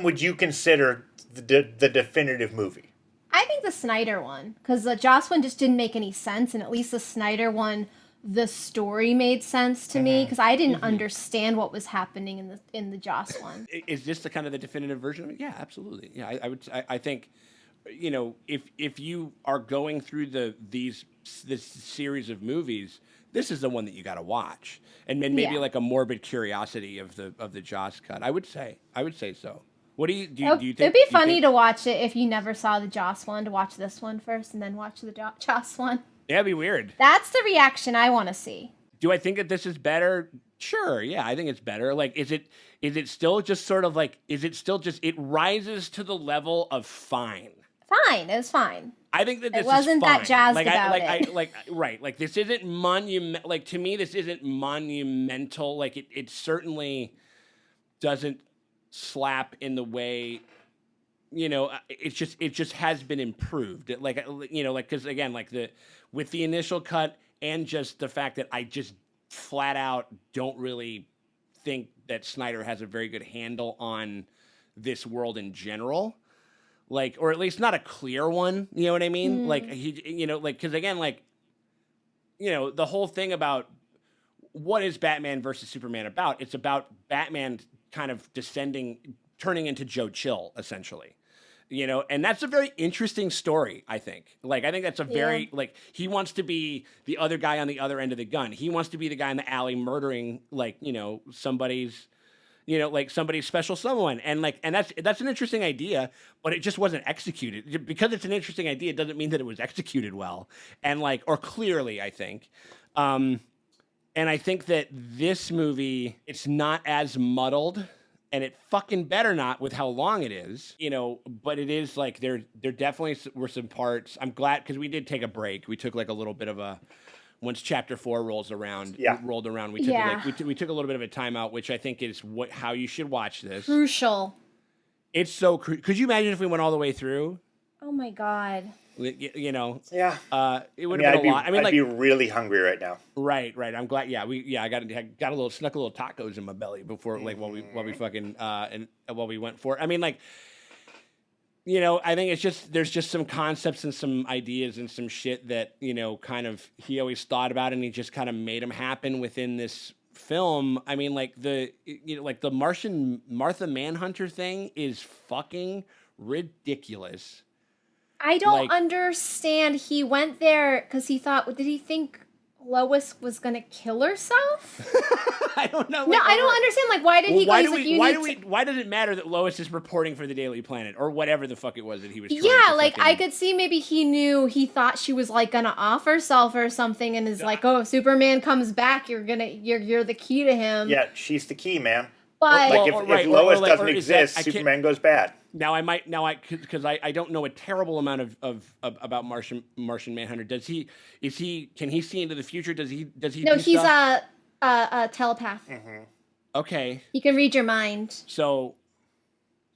would you consider the definitive movie? I think the Snyder one, because the Joss one just didn't make any sense, and at least the Snyder one, the story made sense to me, because I didn't understand what was happening in the Joss one. Is this the kind of the definitive version of it? Yeah, absolutely. Yeah, I think, if you are going through this series of movies, this is the one that you got to watch, and then maybe like a morbid curiosity of the Joss cut. I would say so. What do you think? It'd be funny to watch it if you never saw the Joss one, to watch this one first and then watch the Joss one. Yeah, it'd be weird. That's the reaction I want to see. Do I think that this is better? Sure, yeah, I think it's better. Like, is it still just sort of like, it rises to the level of fine? Fine, it was fine. I think that this wasn't is fine. that jazzed about it. Right. Like, this isn't like, to me, this isn't monumental. Like, it certainly doesn't slap in the way, it just has been improved. Because again, like with the initial cut and just the fact that I just flat out don't really think that Snyder has a very good handle on this world in general. Like, or at least not a clear one, you know what I mean? Like because again, the whole thing about what is Batman versus Superman about? It's about Batman kind of turning into Joe Chill, essentially. And that's a very interesting story, I think. Like, I think that's a very, he wants to be the other guy on the other end of the gun. He wants to be the guy in the alley murdering, somebody's special someone. And that's an interesting idea, but it just wasn't executed. Because it's an interesting idea, it doesn't mean that it was executed well. And or clearly, I think. And I think that this movie, it's not as muddled, and it fucking better not with how long it is, but it is like there definitely were some parts. I'm glad, because we did take a break. We took like a little bit of once chapter 4 rolled around, we took we took a little bit of a timeout, which I think is how you should watch this. Crucial. It's so could you imagine if we went all the way through? Oh my God. It would been have been a lot. I'd be really hungry right now. Right. I'm glad. Yeah, I snuck a little tacos in my belly before, while we fucking and while we went for it. I mean, I think there's just some concepts and some ideas and some shit that kind of he always thought about, and he just kind of made them happen within this film, I mean, like the Martha Manhunter thing is fucking ridiculous. I don't understand. He went there because he thought. Did he think Lois was gonna kill herself? I don't know. No, I don't understand. Like, why did he go? Why does it matter that Lois is reporting for the Daily Planet or whatever the fuck it was that he was? Yeah, like I could see maybe he thought she was like gonna off herself or something, and is like, oh, if Superman comes back, you're the key to him. Yeah, she's the key, man. But like if Lois doesn't exist, Superman goes bad. Because I don't know a terrible amount of about Martian Manhunter. Can he see into the future? Does he? No, he's a telepath. Mm-hmm. Okay. He can read your mind. So.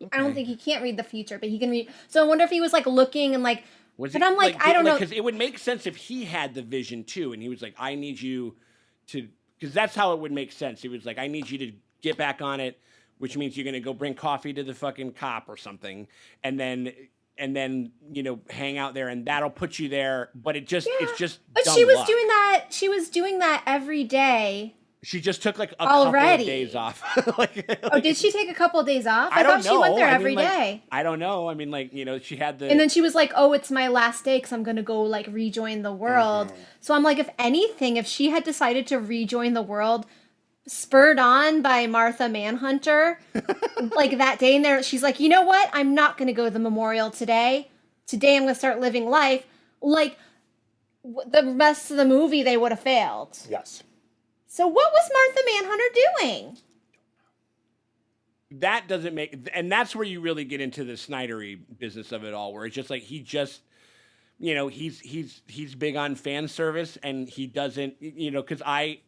Okay. I don't think he can't read the future, but he can read. So I wonder if he was like looking and like. But I'm like I don't know, because it would make sense if he had the vision too, and he was like, I need you to, because that's how it would make sense. He was like, I need you to get back on it, which means you're going to go bring coffee to the fucking cop or something, and then hang out there, and that'll put you there. But it's just But dumb she was luck. doing that. She was doing that every day. She just took like a couple of days off. Oh, did she take a couple of days off? I don't thought she went there know. every day. I don't know. I mean, like, she had the. And then she was like, "Oh, it's my last day because I'm gonna go like rejoin the world." So I'm like, if anything, if she had decided to rejoin the world, spurred on by Martha Manhunter, like that day in there, she's like, you know what? I'm not gonna go to the memorial today. Today I'm gonna start living life. Like the rest of the movie, they would have failed. Yes. So what was Martha Manhunter doing? That doesn't make, and that's where you really get into the Snydery business of it all, where it's just like he's big on fan service, and he doesn't, because I,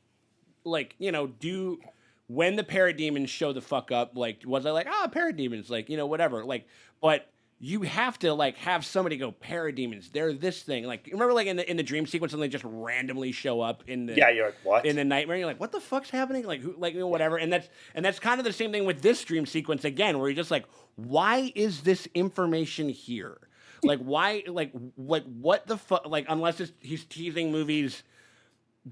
like, when the parademons show the fuck up, like, was I like, parademons, like, whatever, like, but you have to like have somebody go, parademons, they're this thing. Like, remember like in the dream sequence when they just randomly show up in the you're like, what? In the nightmare, you're like, what the fuck's happening? Like who, like, whatever. And that's kind of the same thing with this dream sequence again, where you're just like, why is this information here? Like why like what the fuck, like, unless he's teasing movies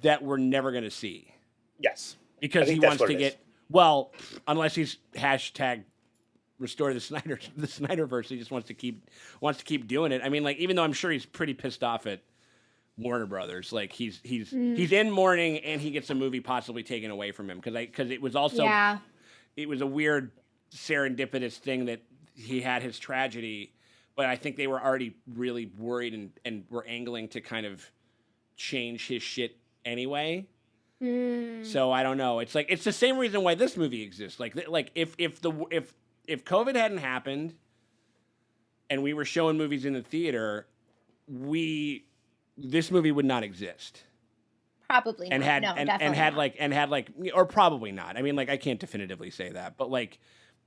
that we're never gonna see. Yes. Because he wants to get unless he's hashtag restore the Snyderverse. He just wants to keep doing it. I mean, like, even though I'm sure he's pretty pissed off at Warner Brothers, like he's in mourning, and he gets a movie possibly taken away from him because it was also it was a weird serendipitous thing that he had his tragedy, but I think they were already really worried and were angling to kind of change his shit anyway. So I don't know. It's like it's the same reason why this movie exists. Like if COVID hadn't happened and we were showing movies in the theater, this movie would not exist. Probably not. Or probably not. I mean, like, I can't definitively say that, but like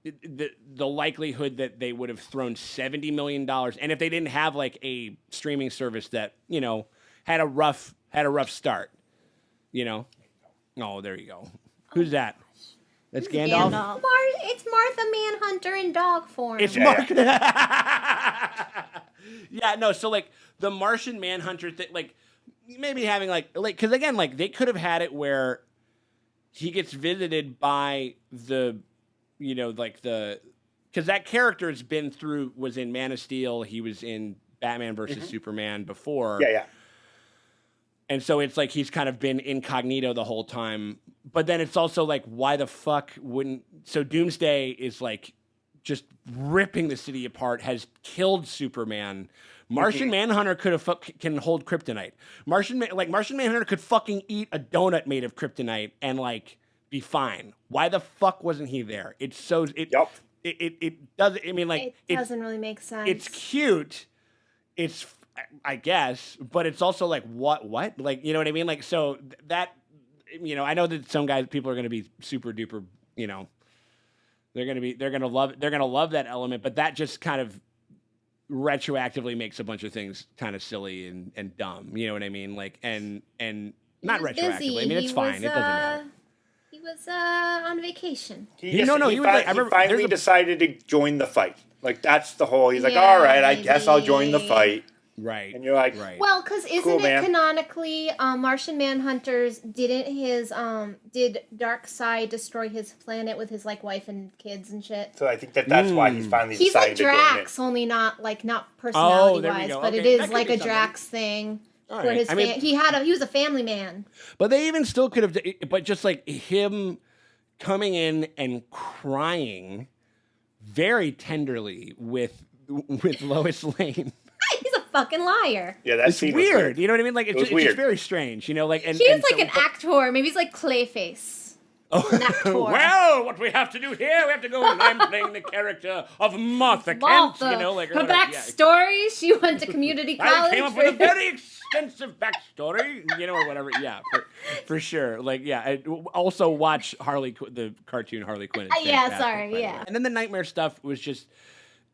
the likelihood that they would have thrown $70 million, and if they didn't have like a streaming service that, had a rough start, Oh, there you go. Who's that? That's Gandalf. It's Martha Manhunter in dog form. It's Mark. Yeah, no. So like the Martian Manhunter thing, like maybe having like because again, like they could have had it where he gets visited by the, because that character was in Man of Steel. He was in Batman versus Superman before. Yeah. And so it's like he's kind of been incognito the whole time. But then it's also like, why the fuck wouldn't... So Doomsday is like just ripping the city apart, has killed Superman. Martian Manhunter can hold kryptonite. Martian Manhunter could fucking eat a donut made of kryptonite and like be fine. Why the fuck wasn't he there? It's so... It doesn't... I mean, like... It doesn't really make sense. It's cute. It's... I guess, but it's also like what, like, you know what I mean? Like, so that, I know that some people are going to be super duper, they're going to love that element, but that just kind of retroactively makes a bunch of things kind of silly and dumb. You know what I mean? Like, and not retroactively. Busy. I mean, it's fine. It doesn't matter. He was on vacation. He finally decided to join the fight. Like, that's the whole, he's like, all right, I guess I'll join the fight. Right. And you're like, right. Well, because isn't Cool, it man. canonically, Martian Manhunters, did Darkseid destroy his planet with his, like, wife and kids and shit? So I think that's why he's finally He's like deciding to join it. Drax, only not there we personality-wise, go. but Okay, it that is could like be a something. Drax thing. All Where right. his I mean- he was a family man. But they even still could have, but just like him coming in and crying very tenderly with Lois Lane. He's a fucking liar. Yeah, that's It's weird. You know what I mean? Like It it's was just weird. very strange. You know, like and He was and like so- an actor. Maybe he's like Clayface. An actor. Well, what we have to do here, we have to go, and I'm playing the character of Martha Kent. Martha. You know, like Her whatever, yeah. backstory, she went to community college. I came up with a very extensive backstory, you know, or whatever. Yeah, for sure. Like, yeah. I also watch the cartoon Harley Quinn. It's Yeah, fantastic, sorry, by the yeah. way. And then the Nightmare stuff was just,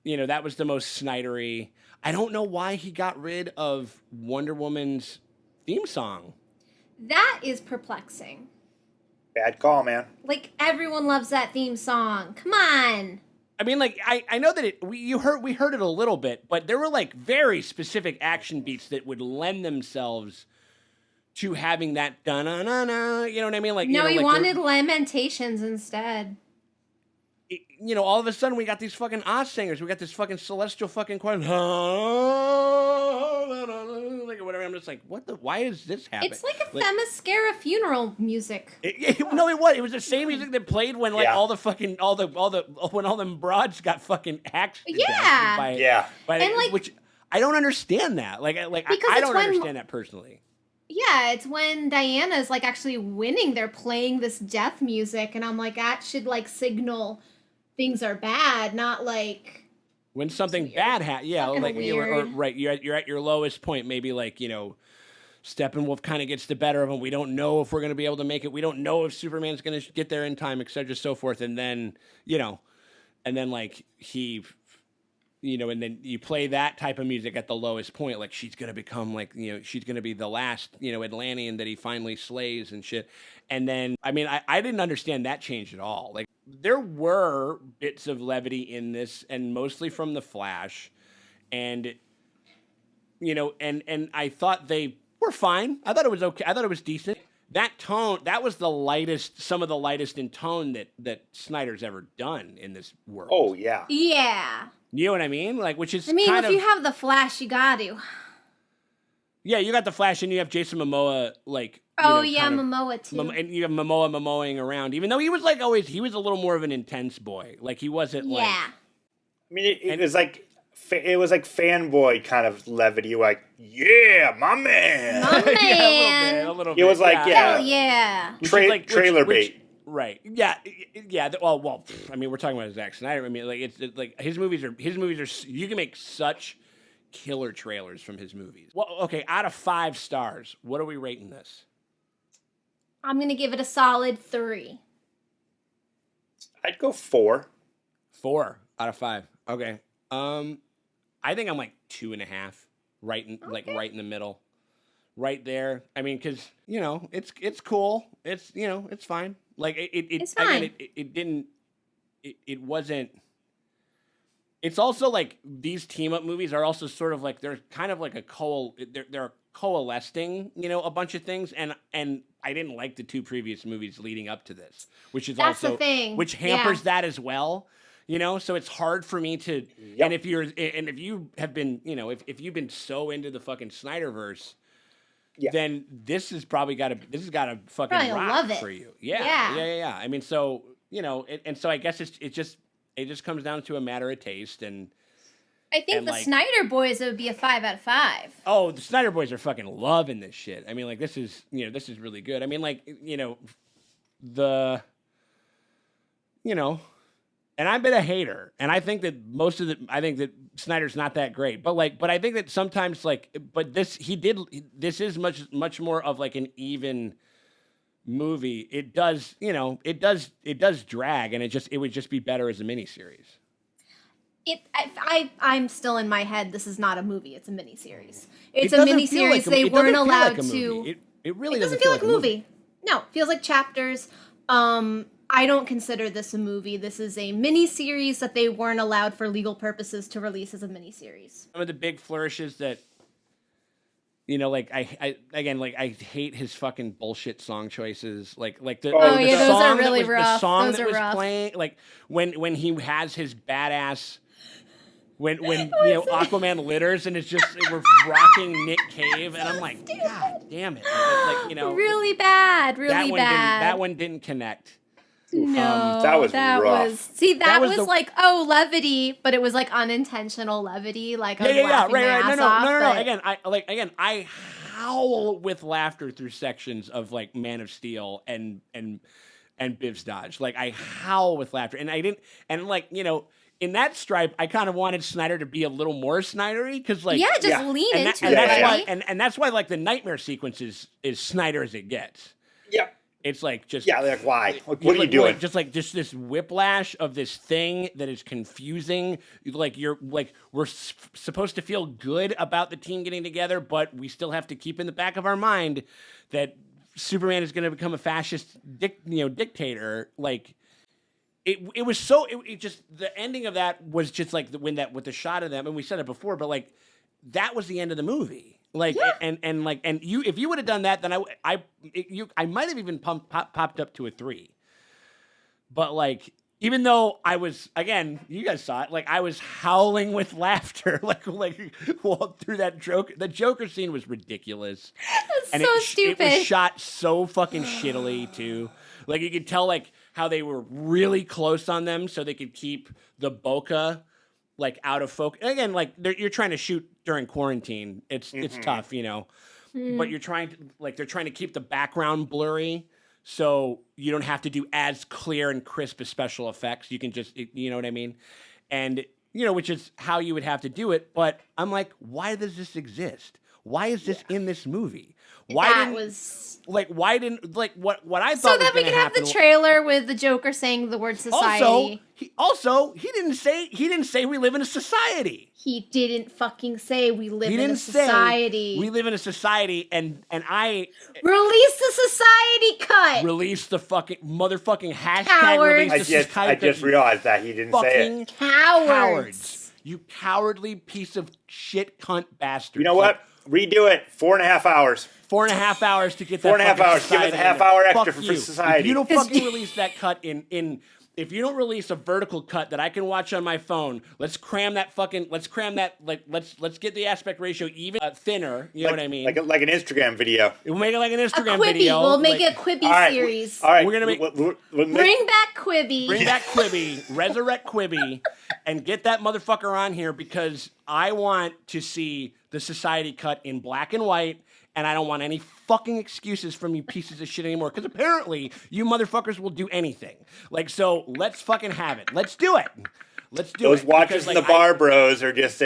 you know, that was the most Snydery. I don't know why he got rid of Wonder Woman's theme song. That is perplexing. Bad call, man. Like, everyone loves that theme song. Come on. I mean, like, I know that we heard it a little bit, but there were like very specific action beats that would lend themselves to having that da-na-na-na, you know what I mean? Like, No, you know, he like wanted Lamentations instead. you know, all of a sudden we got these fucking Oz singers. We got this fucking celestial fucking choir. Like whatever. I'm just like, what the? Why is this happening? It's like a Themyscira funeral music. No, it was. It was the same music that played when like Yeah. all them broads got fucking hacked. to death Yeah. by And, like- which I don't understand that. Like Because I it's don't when- understand that personally. Yeah, it's when Diana's like actually winning. They're playing this death music, and I'm like, that should like signal things are bad, not like. When something bad happens, yeah, Fucking like or weird. right, you're at your lowest point. Maybe like you know, Steppenwolf kind of gets the better of him. We don't know if we're going to be able to make it. We don't know if Superman's going to get there in time, etc., so forth. And then you know, and then like he, you know, and then you play that type of music at the lowest point. Like she's going to become like you know, she's going to be the last you know Atlantean that he finally slays and shit. And then I mean, I didn't understand that change at all. Like. There were bits of levity in this, and mostly from the Flash, and you know, and I thought they were fine. I thought it was okay. I thought it was decent. That tone, that was the lightest, some of the lightest in tone that Snyder's ever done in this world. Oh yeah. Yeah. You know what I mean? Like, which is I mean, kind if of, you have the Flash, you got to. yeah, you got the Flash, and you have Jason Momoa, like. Oh, you know, yeah, kind of- Momoa, too. And you have Momoaing around, even though he was like always, he was a little more of an intense boy. Like he wasn't like. Yeah. I mean, it was like fanboy kind of levity. Like, yeah, my man. My man. Yeah, a little bit. It was like, yeah. Hell yeah. Which is like- trailer which- bait. Right. Yeah. Yeah. Well. I mean, we're talking about Zack Snyder. I mean, like it's like his movies are. You can make such killer trailers from his movies. Well, okay. Out of 5 stars, what are we rating this? I'm going to give it a solid 3. I'd go 4. 4 out of 5. Okay. I think I'm like 2.5. Right in right in the middle. Right there. I mean, because you know, it's cool. It's you know, it's fine. Like It's again, fine. it didn't. It wasn't. It's also like these team up movies are also sort of like they're kind of like they're coalescing, you know, a bunch of things, and I didn't like the 2 previous movies leading up to this, which is That's the also thing. which hampers Yeah. that as well. You know, so it's hard for me to. Yep. And if you have been, you know, if you've been so into the fucking Snyderverse, Yeah. then this has fucking Probably rock love it. for you. Yeah, Yeah. yeah. I mean, so you know, and so I guess it just comes down to a matter of taste and. I think And, the like- Snyder Boys, it would be a 5 out of 5. Oh, the Snyder Boys are fucking loving this shit. I mean, like this is really good. I mean, like you know, and I've been a hater, and I think that I think that Snyder's not that great, but I think that sometimes this is much more of like an even movie. It does drag, and it would just be better as a miniseries. I'm still in my head. This is not a movie. It's a miniseries. It It's a doesn't feel miniseries. like They it doesn't weren't feel allowed like a to. movie. It really It doesn't feel like a movie. No, it feels like chapters. I don't consider this a movie. This is a miniseries that they weren't allowed for legal purposes to release as a miniseries. Some of the big flourishes that You know, like I hate his fucking bullshit song choices. Like the Oh, the yeah, those song are that really was, rough. The song Those that are was rough. playing, like when he has his badass. When Aquaman litters and it's just we're rocking Nick Cave and I'm like, God damn it, really bad, that one didn't connect. No, that was rough. That was the- like levity, but it was like unintentional levity. Like I was right. laughing my ass off, No. but- I howl with laughter through sections of like Man of Steel and Biv's Dodge. Like I howl with laughter, and I didn't, and like in that stripe, I kind of wanted Snyder to be a little more Snydery because like lean into and it, that's right? why, and that's why like the nightmare sequence is Snyder as it gets. Yeah. It's like just like why? What are you doing? Just this whiplash of this thing that is confusing. Like we're supposed to feel good about the team getting together, but we still have to keep in the back of our mind that Superman is going to become a fascist dictator. Like it was so it just the ending of that was just like with the shot of them, and we said it before, but like that was the end of the movie. Like and you if you would have done that, then I might have even popped up to a 3. But like even though I was again, you guys saw it, like I was howling with laughter, like through that Joker. The Joker scene was ridiculous. That's so stupid. It was shot so fucking shittily too. Like you could tell like how they were really close on them so they could keep the bokeh like out of focus. Again, like you're trying to shoot during quarantine. It's tough, but you're trying to they're trying to keep the background blurry so you don't have to do as clear and crisp as special effects. You can just, you know what I mean? And, which is how you would have to do it. But I'm like, why does this exist? Why is this in this movie? Why didn't what I thought so was that we gonna can have the happen- trailer with the Joker saying the word society. he didn't say we live in a society. He didn't fucking say we live He in a didn't society. say we live in a society, and I Release the society cut. release the fucking motherfucking hashtag. Cowards. Release I just realized that he didn't say it. Cowards. You cowardly piece of shit cunt bastard. You know what? Redo it. 4.5 hours. 4.5 hours to get that. 4.5 hours. Give us a half hour extra for you. society. If you don't fucking release that cut if you don't release a vertical cut that I can watch on my phone, let's cram that. Let's get the aspect ratio even thinner. You know what I mean? Like an Instagram video. We'll make it like an Instagram Quibi. video. We'll make it a Quibi series. All right. We're gonna make. Bring back Quibi. Bring back Quibi. Resurrect Quibi, and get that motherfucker on here because I want to see the society cut in black and white. And I don't want any fucking excuses from you pieces of shit anymore. Because apparently, you motherfuckers will do anything. Like, so let's fucking have it. Let's do it. Let's do Those it. watchers in the bar bros are just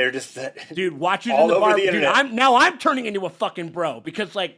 dude, watchers all in the over bar. the internet. I'm turning into a fucking bro because I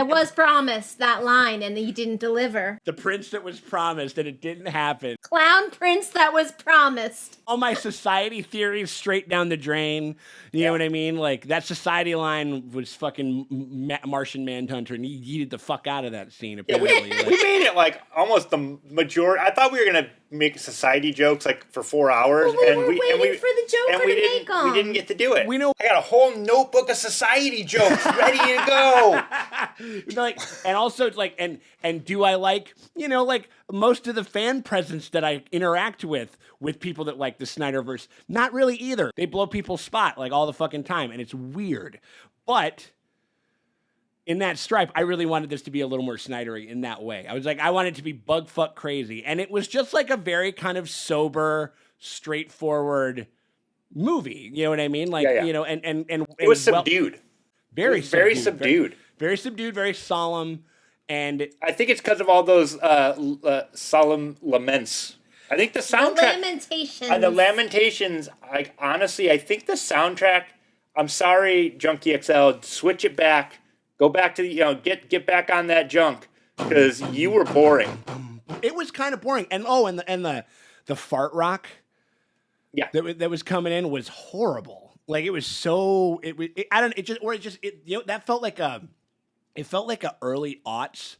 was promised that line and he didn't deliver. The prince that was promised and it didn't happen. Clown prince that was promised. All my society theories straight down the drain. You know what I mean? Like that society line was fucking Martian Manhunter, and he yeeted the fuck out of that scene. Apparently, we made it like almost the majority. I thought we were gonna make society jokes like for 4 hours, Well, we were waiting for the Joker to make them. We didn't get to do it. We know. I got a whole notebook of society jokes ready to go. And also it's like, and do I like, like most of the fan presence that I interact with people that like the Snyderverse? Not really either. They blow people's spot like all the fucking time, and it's weird. But in that stripe, I really wanted this to be a little more Snydery in that way. I was like, I wanted it to be bug fuck crazy. And it was just like a very kind of sober, straightforward movie. You know what I mean? Like, and it was subdued. Very subdued. Very subdued, very solemn. And I think it's because of all those solemn laments. I think the soundtrack. The Lamentations. Honestly, I think the soundtrack. I'm sorry, Junkie XL. Switch it back. Go back to get back on that junk because you were boring. It was kind of boring, and the fart rock. Yeah, that was coming in was horrible. Like it was so. That felt like a. It felt like a early aughts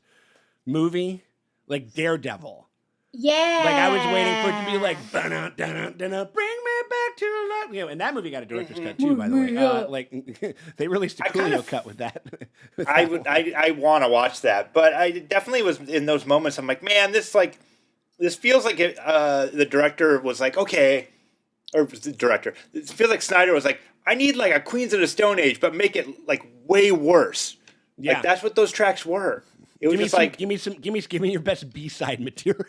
movie, like Daredevil. Yeah. Like I was waiting for it to be like, bring me back to and that movie got a director's cut too, by the way. Like they released a Coolio cut with that. I want to watch that, but I definitely was in those moments. I'm like, man, this feels like the director was like, okay, or the director. It feels like Snyder was like, I need like a Queens of the Stone Age, but make it like way worse. Yeah, like that's what those tracks were. It was just like, give me your best B-side material.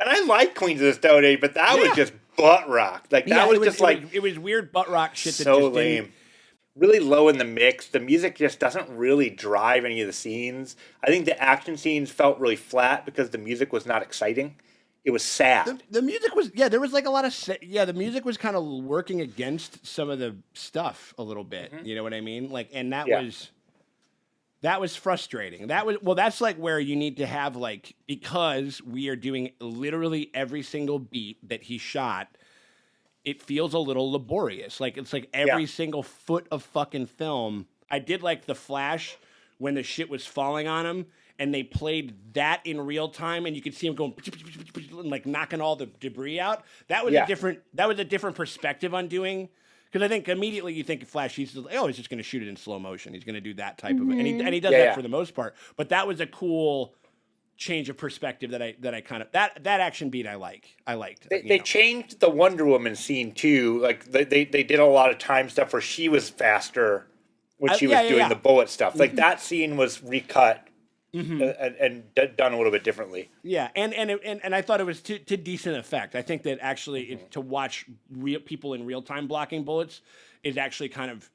And I like Queens of the Stone Age, but that was just butt rock. Like that was just like it was weird butt rock shit. So that just lame. Didn't... Really low in the mix. The music just doesn't really drive any of the scenes. I think the action scenes felt really flat because the music was not exciting. It was sad. The music was there was like a lot of the music was kind of working against some of the stuff a little bit. Mm-hmm. You know what I mean? Like, and that was frustrating. That's like where you need to have like, because we are doing literally every single beat that he shot, it feels a little laborious. Like it's like every single foot of fucking film. I did like the Flash when the shit was falling on him and they played that in real time and you could see him going like knocking all the debris out. That was a different perspective on doing. Because I think immediately you think Flash, he's like, he's just going to shoot it in slow motion. He's going to do that type of, and he does that for the most part. But that was a cool change of perspective that I kind of that action beat I liked. They changed the Wonder Woman scene too. Like they did a lot of time stuff where she was faster when she was doing the bullet stuff. Like that scene was recut. And done a little bit differently. Yeah, and I thought it was to decent effect. I think that actually to watch people in real time blocking bullets is actually kind of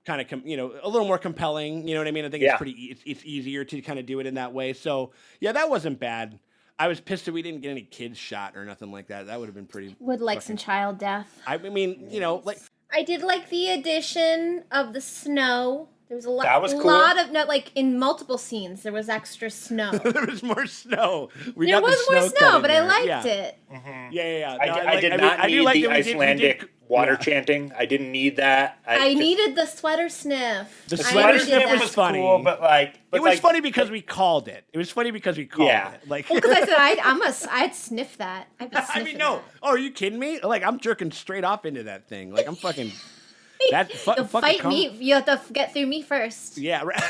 a little more compelling. You know what I mean? I think it's easier to kind of do it in that way. So yeah, that wasn't bad. I was pissed that we didn't get any kids shot or nothing like that. That would have been pretty. Would like some child death. I mean, like I did like the addition of the snow. There was a lot. That was cool. Lot of like in multiple scenes. There was extra snow. There was more snow. There was more snow, but I liked it. Mm-hmm. Yeah. No, I did not need the Icelandic water chanting. I didn't need that. I needed the sweater sniff. The sweater sniff was funny, cool, but it was funny because we called it. It was funny because we called it. Like, because I said I'd sniff that. I mean, no. Oh, are you kidding me? Like, I'm jerking straight off into that thing. Like, I'm fucking. You'll fight me. You have to get through me first. Yeah, right.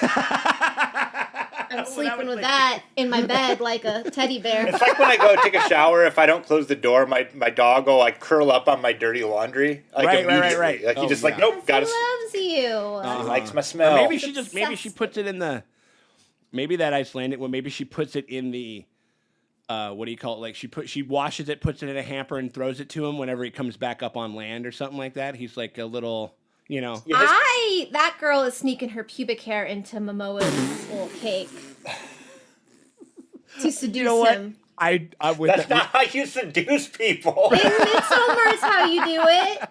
I'm sleeping with that in my bed like a teddy bear. It's like when I go take a shower. If I don't close the door, my dog will like curl up on my dirty laundry. Like Right. Like he just like nope, got He loves you. He likes my smell. Or maybe she puts it in the. Maybe that Icelandic one. Maybe she puts it in the. What do you call it? Like she washes it, puts it in a hamper, and throws it to him whenever he comes back up on land or something like that. He's like a little, That girl is sneaking her pubic hair into Momoa's little cake to seduce him. That's not how you seduce people. In Midsommar is how you do it.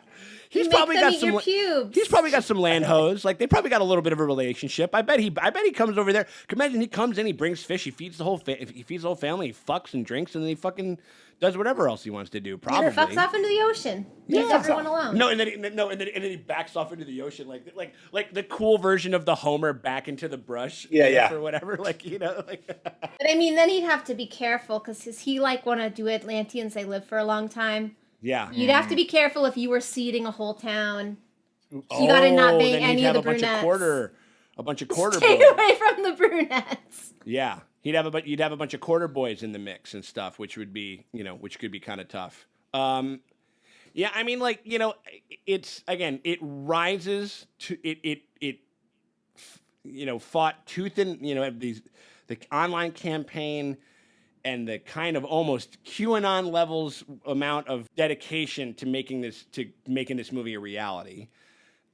He's probably got some land hose. Like they probably got a little bit of a relationship. I bet he comes over there. Imagine he comes in, he brings fish, he feeds the whole family, he fucks and drinks, and then he fucking does whatever else he wants to do. Probably fucks off into the ocean. Leaves everyone alone. No, and then he backs off into the ocean like the cool version of the Homer back into the brush. Yeah. Or whatever. Like But I mean, then he'd have to be careful because he want to do Atlanteans. They live for a long time. Yeah. You'd have to be careful if you were seeding a whole town. You gotta not bang any of the brunettes. A bunch of quarter Stay boys. away from the brunettes. Yeah. You'd have a bunch of quarter boys in the mix and stuff, which would be, which could be kind of tough. Yeah, I mean, like, it's, again, it rises to, it fought tooth and, the online campaign and the kind of almost QAnon levels amount of dedication to making this movie a reality,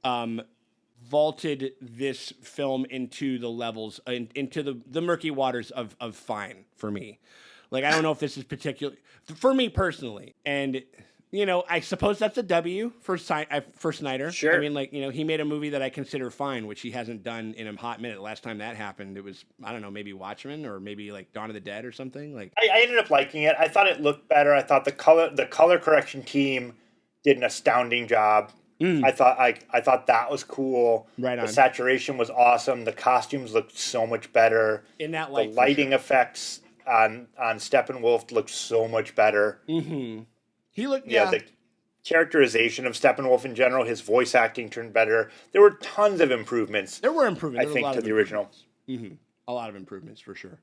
vaulted this film into the levels, into the murky waters of fine for me. Like, I don't know if this is particularly for me personally, and I suppose that's a W for Snyder. Sure. I mean, like, he made a movie that I consider fine, which he hasn't done in a hot minute. Last time that happened, it was, I don't know, maybe Watchmen or maybe like Dawn of the Dead or something. Like, I ended up liking it. I thought it looked better. I thought the color correction team did an astounding job. I thought that was cool. Right on. The saturation was awesome. The costumes looked so much better. In that light, the lighting effects on Steppenwolf looked so much better. Mm-hmm. He looked, characterization of Steppenwolf in general. His voice acting turned better. There were tons of improvements. There were improvements. I think to the original. A lot of improvements for sure.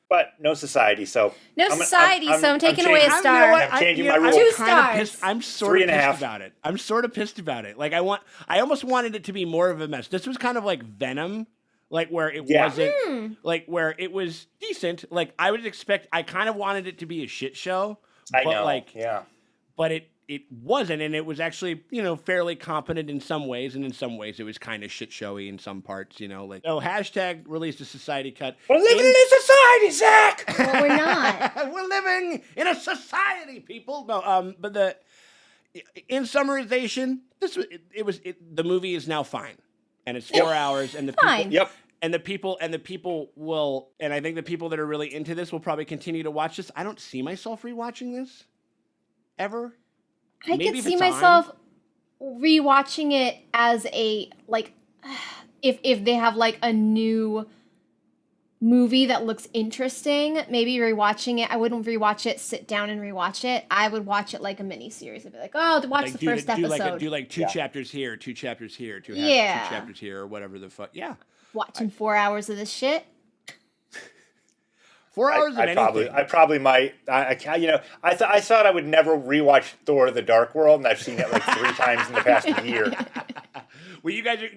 But no society, so I'm taking away a star. I'm changing my rules. 2 stars. I'm sort of 3.5. pissed about it. I'm sort of pissed about it. Like I almost wanted it to be more of a mess. This was kind of like Venom, like where it wasn't, like where it was decent. Like I kind of wanted it to be a shit show. I but know. But it wasn't, and it was actually, fairly competent in some ways, and in some ways it was kind of shit showy in some parts, like. Oh, hashtag released a society cut. We're living in a society, Zach! Well, we're not. We're living in a society, people. No, but in summarization, the movie is now fine, and it's 4 hours, and the Fine. people, and the people will, and I think the people that are really into this will probably continue to watch this. I don't see myself rewatching this ever. I could see myself rewatching it as a, like, if they have, like, a new movie that looks interesting, maybe rewatching it. I wouldn't rewatch it, sit down and rewatch it. I would watch it like a mini-series. I'd be like, oh, watch the first episode. Do 2 chapters here, 2 chapters here, 2 chapters here, or whatever the fuck. Yeah. Watching 4 hours of this shit. 4 hours of anything. I probably might. I thought I would never rewatch Thor: The Dark World, and I've seen it like 3 times in the past year. Well, you guys are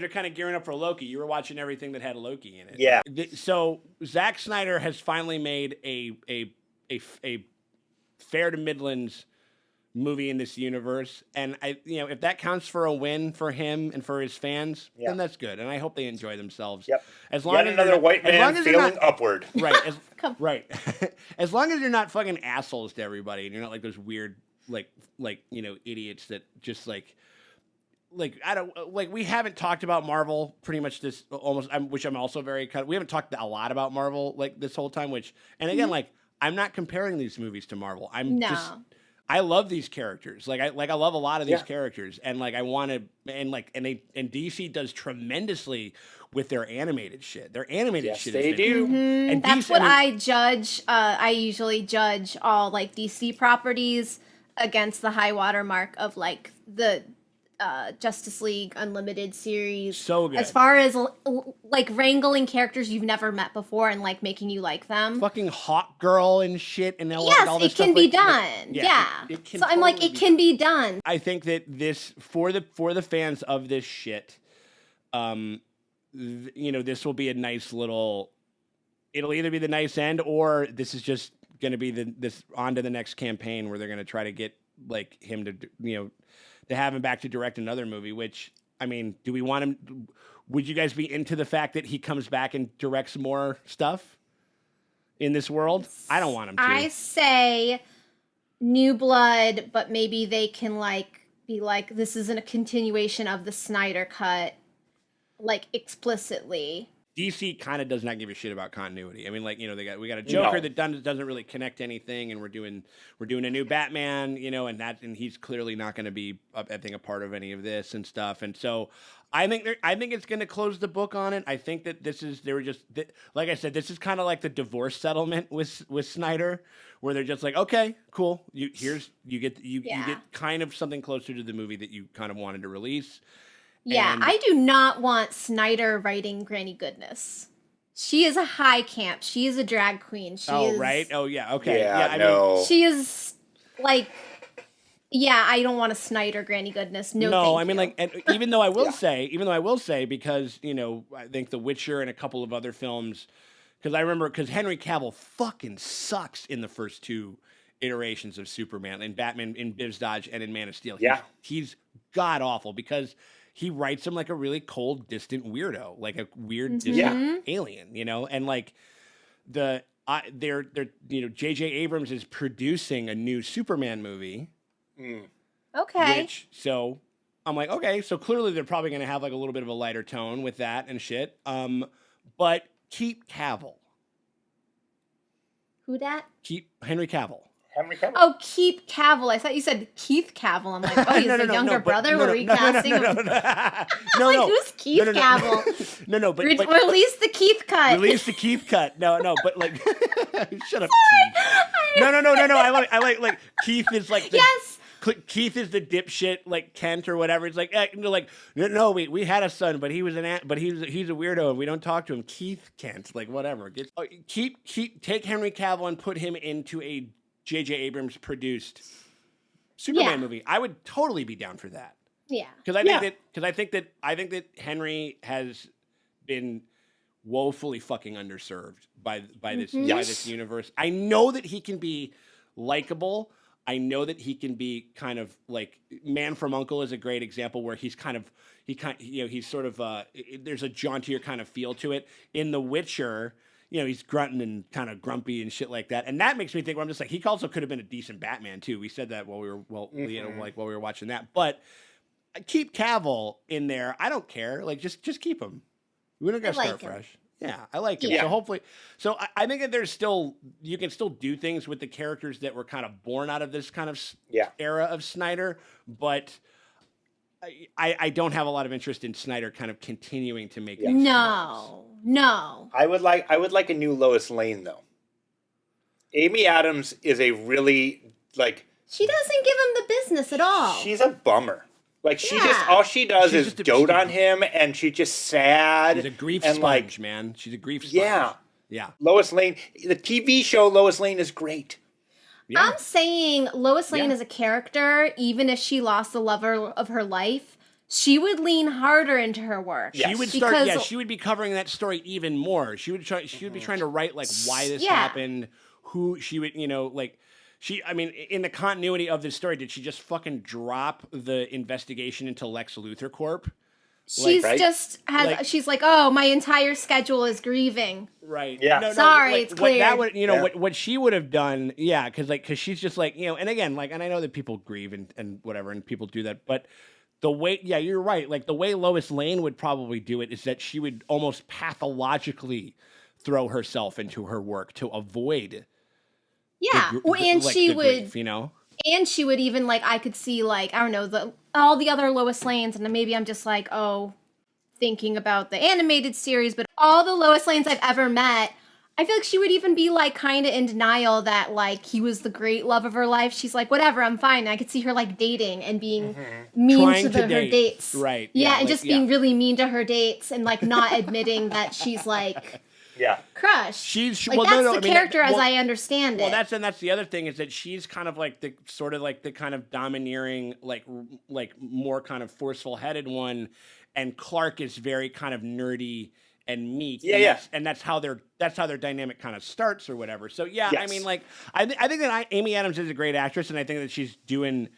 kind of gearing up for Loki. You were watching everything that had Loki in it. Yeah. So Zack Snyder has finally made a fair to Midlands movie in this universe, and if that counts for a win for him and for his fans, then that's good, and I hope they enjoy themselves. Yep. As long Yet as another white man feeling upward. Right. Right. As long as you're not fucking assholes to everybody, and you're not like those weird idiots that just like I don't like. We haven't talked about Marvel pretty much this which I'm also very we haven't talked a lot about Marvel like this whole time. Which, and again, like I'm not comparing these movies to Marvel. I love these characters. I love a lot of these characters, and like I want to, and DC does tremendously with their animated shit. Their animated shit. They do. Mm-hmm. And that's what I judge. I usually judge all like DC properties against the high water mark of like the Justice League Unlimited series. So good. As far as like wrangling characters you've never met before and like making you like them. Fucking Hawk Girl and shit and all, yes, all this it can be done. Yeah. It can so I'm like, it can be done. I think that this for the fans of this shit, this will be a nice little. It'll either be the nice end or this is just going to be this on to the next campaign where they're going to try to get like him to to have him back to direct another movie, which, I mean, do we want him? Would you guys be into the fact that he comes back and directs more stuff in this world? I don't want him to. I say new blood, but maybe they can like be like, this isn't a continuation of the Snyder cut, like explicitly. DC kind of does not give a shit about continuity. I mean, like, we got a Joker that doesn't really connect anything, and we're doing a new Batman, and he's clearly not going to be, I think, a part of any of this and stuff. And so, I think it's going to close the book on it. I think that like I said, this is kind of like the divorce settlement with Snyder, where they're just like, okay, cool, you get kind of something closer to the movie that you kind of wanted to release. Yeah, I do not want Snyder writing Granny Goodness. She is a high camp. She is a drag queen. Right? Oh, yeah. Okay. Yeah, I mean, she is like, yeah, I don't want a Snyder Granny Goodness. No, I mean, like, and even though I will say, because, I think The Witcher and a couple of other films, because Henry Cavill fucking sucks in the first 2 iterations of Superman, in Batman, in Biv's Dodge, and in Man of Steel. He's god awful because he writes him like a really cold, distant weirdo, like a weird, distant alien, and like J.J. Abrams is producing a new Superman movie. Okay. So I'm like, okay, so clearly they're probably going to have like a little bit of a lighter tone with that and shit. But keep Cavill. Who dat? Keep Henry Cavill. Oh, keep Cavill. I thought you said Keith Cavill. I'm like, oh, he's the younger brother. We're recasting him. No, who's Keith Cavill? No, but release the Keith cut. Release the Keith cut. No, but like, shut up, Keith. No. I like Keith is like. Yes, Keith is the dipshit, like Kent or whatever. It's like, no, we had a son, but he was but he's a weirdo, and we don't talk to him. Keith Kent, like whatever. Take Henry Cavill and put him into a J.J. Abrams produced Superman movie. I would totally be down for that. Yeah, because I think that Henry has been woefully fucking underserved by this universe. I know that he can be likable. I know that he can be kind of like Man from U.N.C.L.E. is a great example where he's sort of there's a jauntier kind of feel to it. In The Witcher, he's grunting and kind of grumpy and shit like that, and that makes me think. Where I'm just like, he also could have been a decent Batman too. We said that while we were while we were watching that, but keep Cavill in there. I don't care. Like just keep him. We don't got to start fresh. Yeah, I like him. Yeah. So hopefully, I think that you can still do things with the characters that were kind of born out of this kind of era of Snyder, but I don't have a lot of interest in Snyder kind of continuing to make these No. I would like a new Lois Lane though. Amy Adams is a really she doesn't give him the business at all. She's a bummer. All she does is dote on him, and she's just sad. She's a grief sponge, man. She's a grief sponge. Yeah. Lois Lane, the TV show Lois Lane is great. Yeah. I'm saying Lois Lane as a character, even if she lost the lover of her life, she would lean harder into her work. She would start. She would be covering that story even more. She would be trying to write why this happened, who she would, in the continuity of this story, did she just fucking drop the investigation into Lex Luthor Corp? She's she's like, oh, my entire schedule is grieving. Right. Yeah. Sorry, it's clear. What she would have done, because she's just and again, and I know that people grieve and whatever, and people do that, but the way, you're right. Like the way Lois Lane would probably do it is that she would almost pathologically throw herself into her work to avoid. Yeah, she would, grief, and she would even I could see I don't know all the other Lois Lanes, and then maybe I'm just thinking about the animated series, but all the Lois Lanes I've ever met, I feel like she would even be kind of in denial that he was the great love of her life. She's like, whatever, I'm fine. I could see her dating and being mean to her dates, right? Yeah, and just being really mean to her dates and not admitting that she's crushed. She's that's the character as I understand it. Well, that's the other thing is that she's kind of the sort of the kind of domineering, more kind of forceful headed one, and Clark is very kind of nerdy and meek. And that's how their dynamic kind of starts or whatever. So yes. I mean, I think that Amy Adams is a great actress, and I think that she's doing.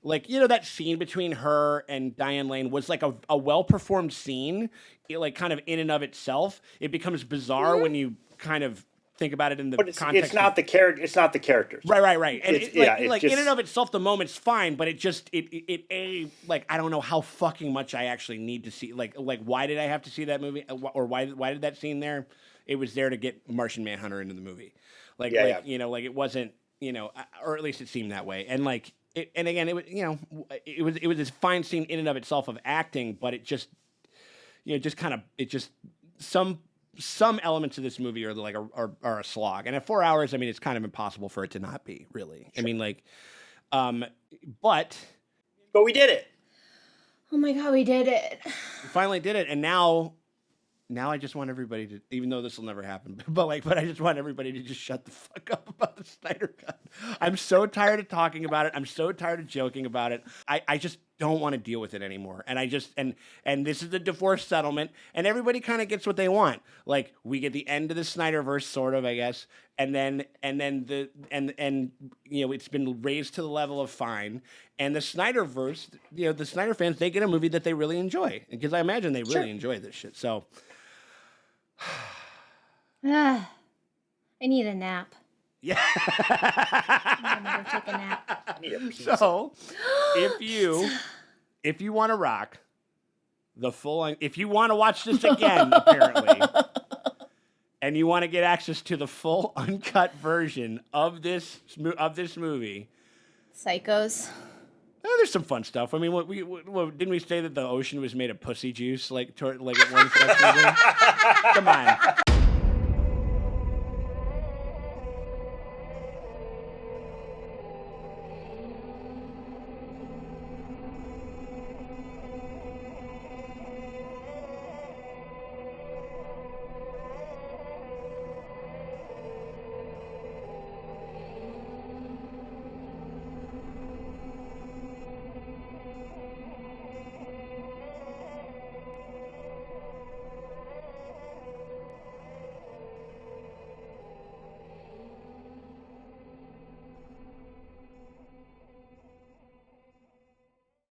That scene between her and Diane Lane was a well-performed scene, kind of in and of itself. It becomes bizarre when you kind of think about it in the context. It's not the character. It's not the characters. Right. And it's just, in and of itself, the moment's fine, but I don't know how fucking much I actually need to see. Why did I have to see that movie, or why did that scene there? It was there to get Martian Manhunter into the movie. It wasn't, or at least it seemed that way. And it was this fine scene in and of itself of acting, but it just, some elements of this movie are a slog. And at 4 hours, I mean, it's kind of impossible for it to not be, really. Sure. I mean, but we did it. Oh my God, we did it. We finally did it, and now I just want everybody to, even though this will never happen, but I just want everybody to just shut the fuck up about the Snyder Cut. I'm so tired of talking about it. I'm so tired of joking about it. I just don't want to deal with it anymore. And and this is the divorce settlement, and everybody kind of gets what they want. We get the end of the Snyderverse, sort of, I guess, and then it's been raised to the level of fine. And the Snyderverse, the Snyder fans, they get a movie that they really enjoy, because I imagine they really enjoy this shit. So. I need a nap. Yeah. I'm gonna go take a nap. So, if you want to rock the full, if you want to watch this again, apparently, and you want to get access to the full uncut version of this movie, Psychos. Oh, there's some fun stuff. I mean, didn't we say that the ocean was made of pussy juice, at one section? Come on.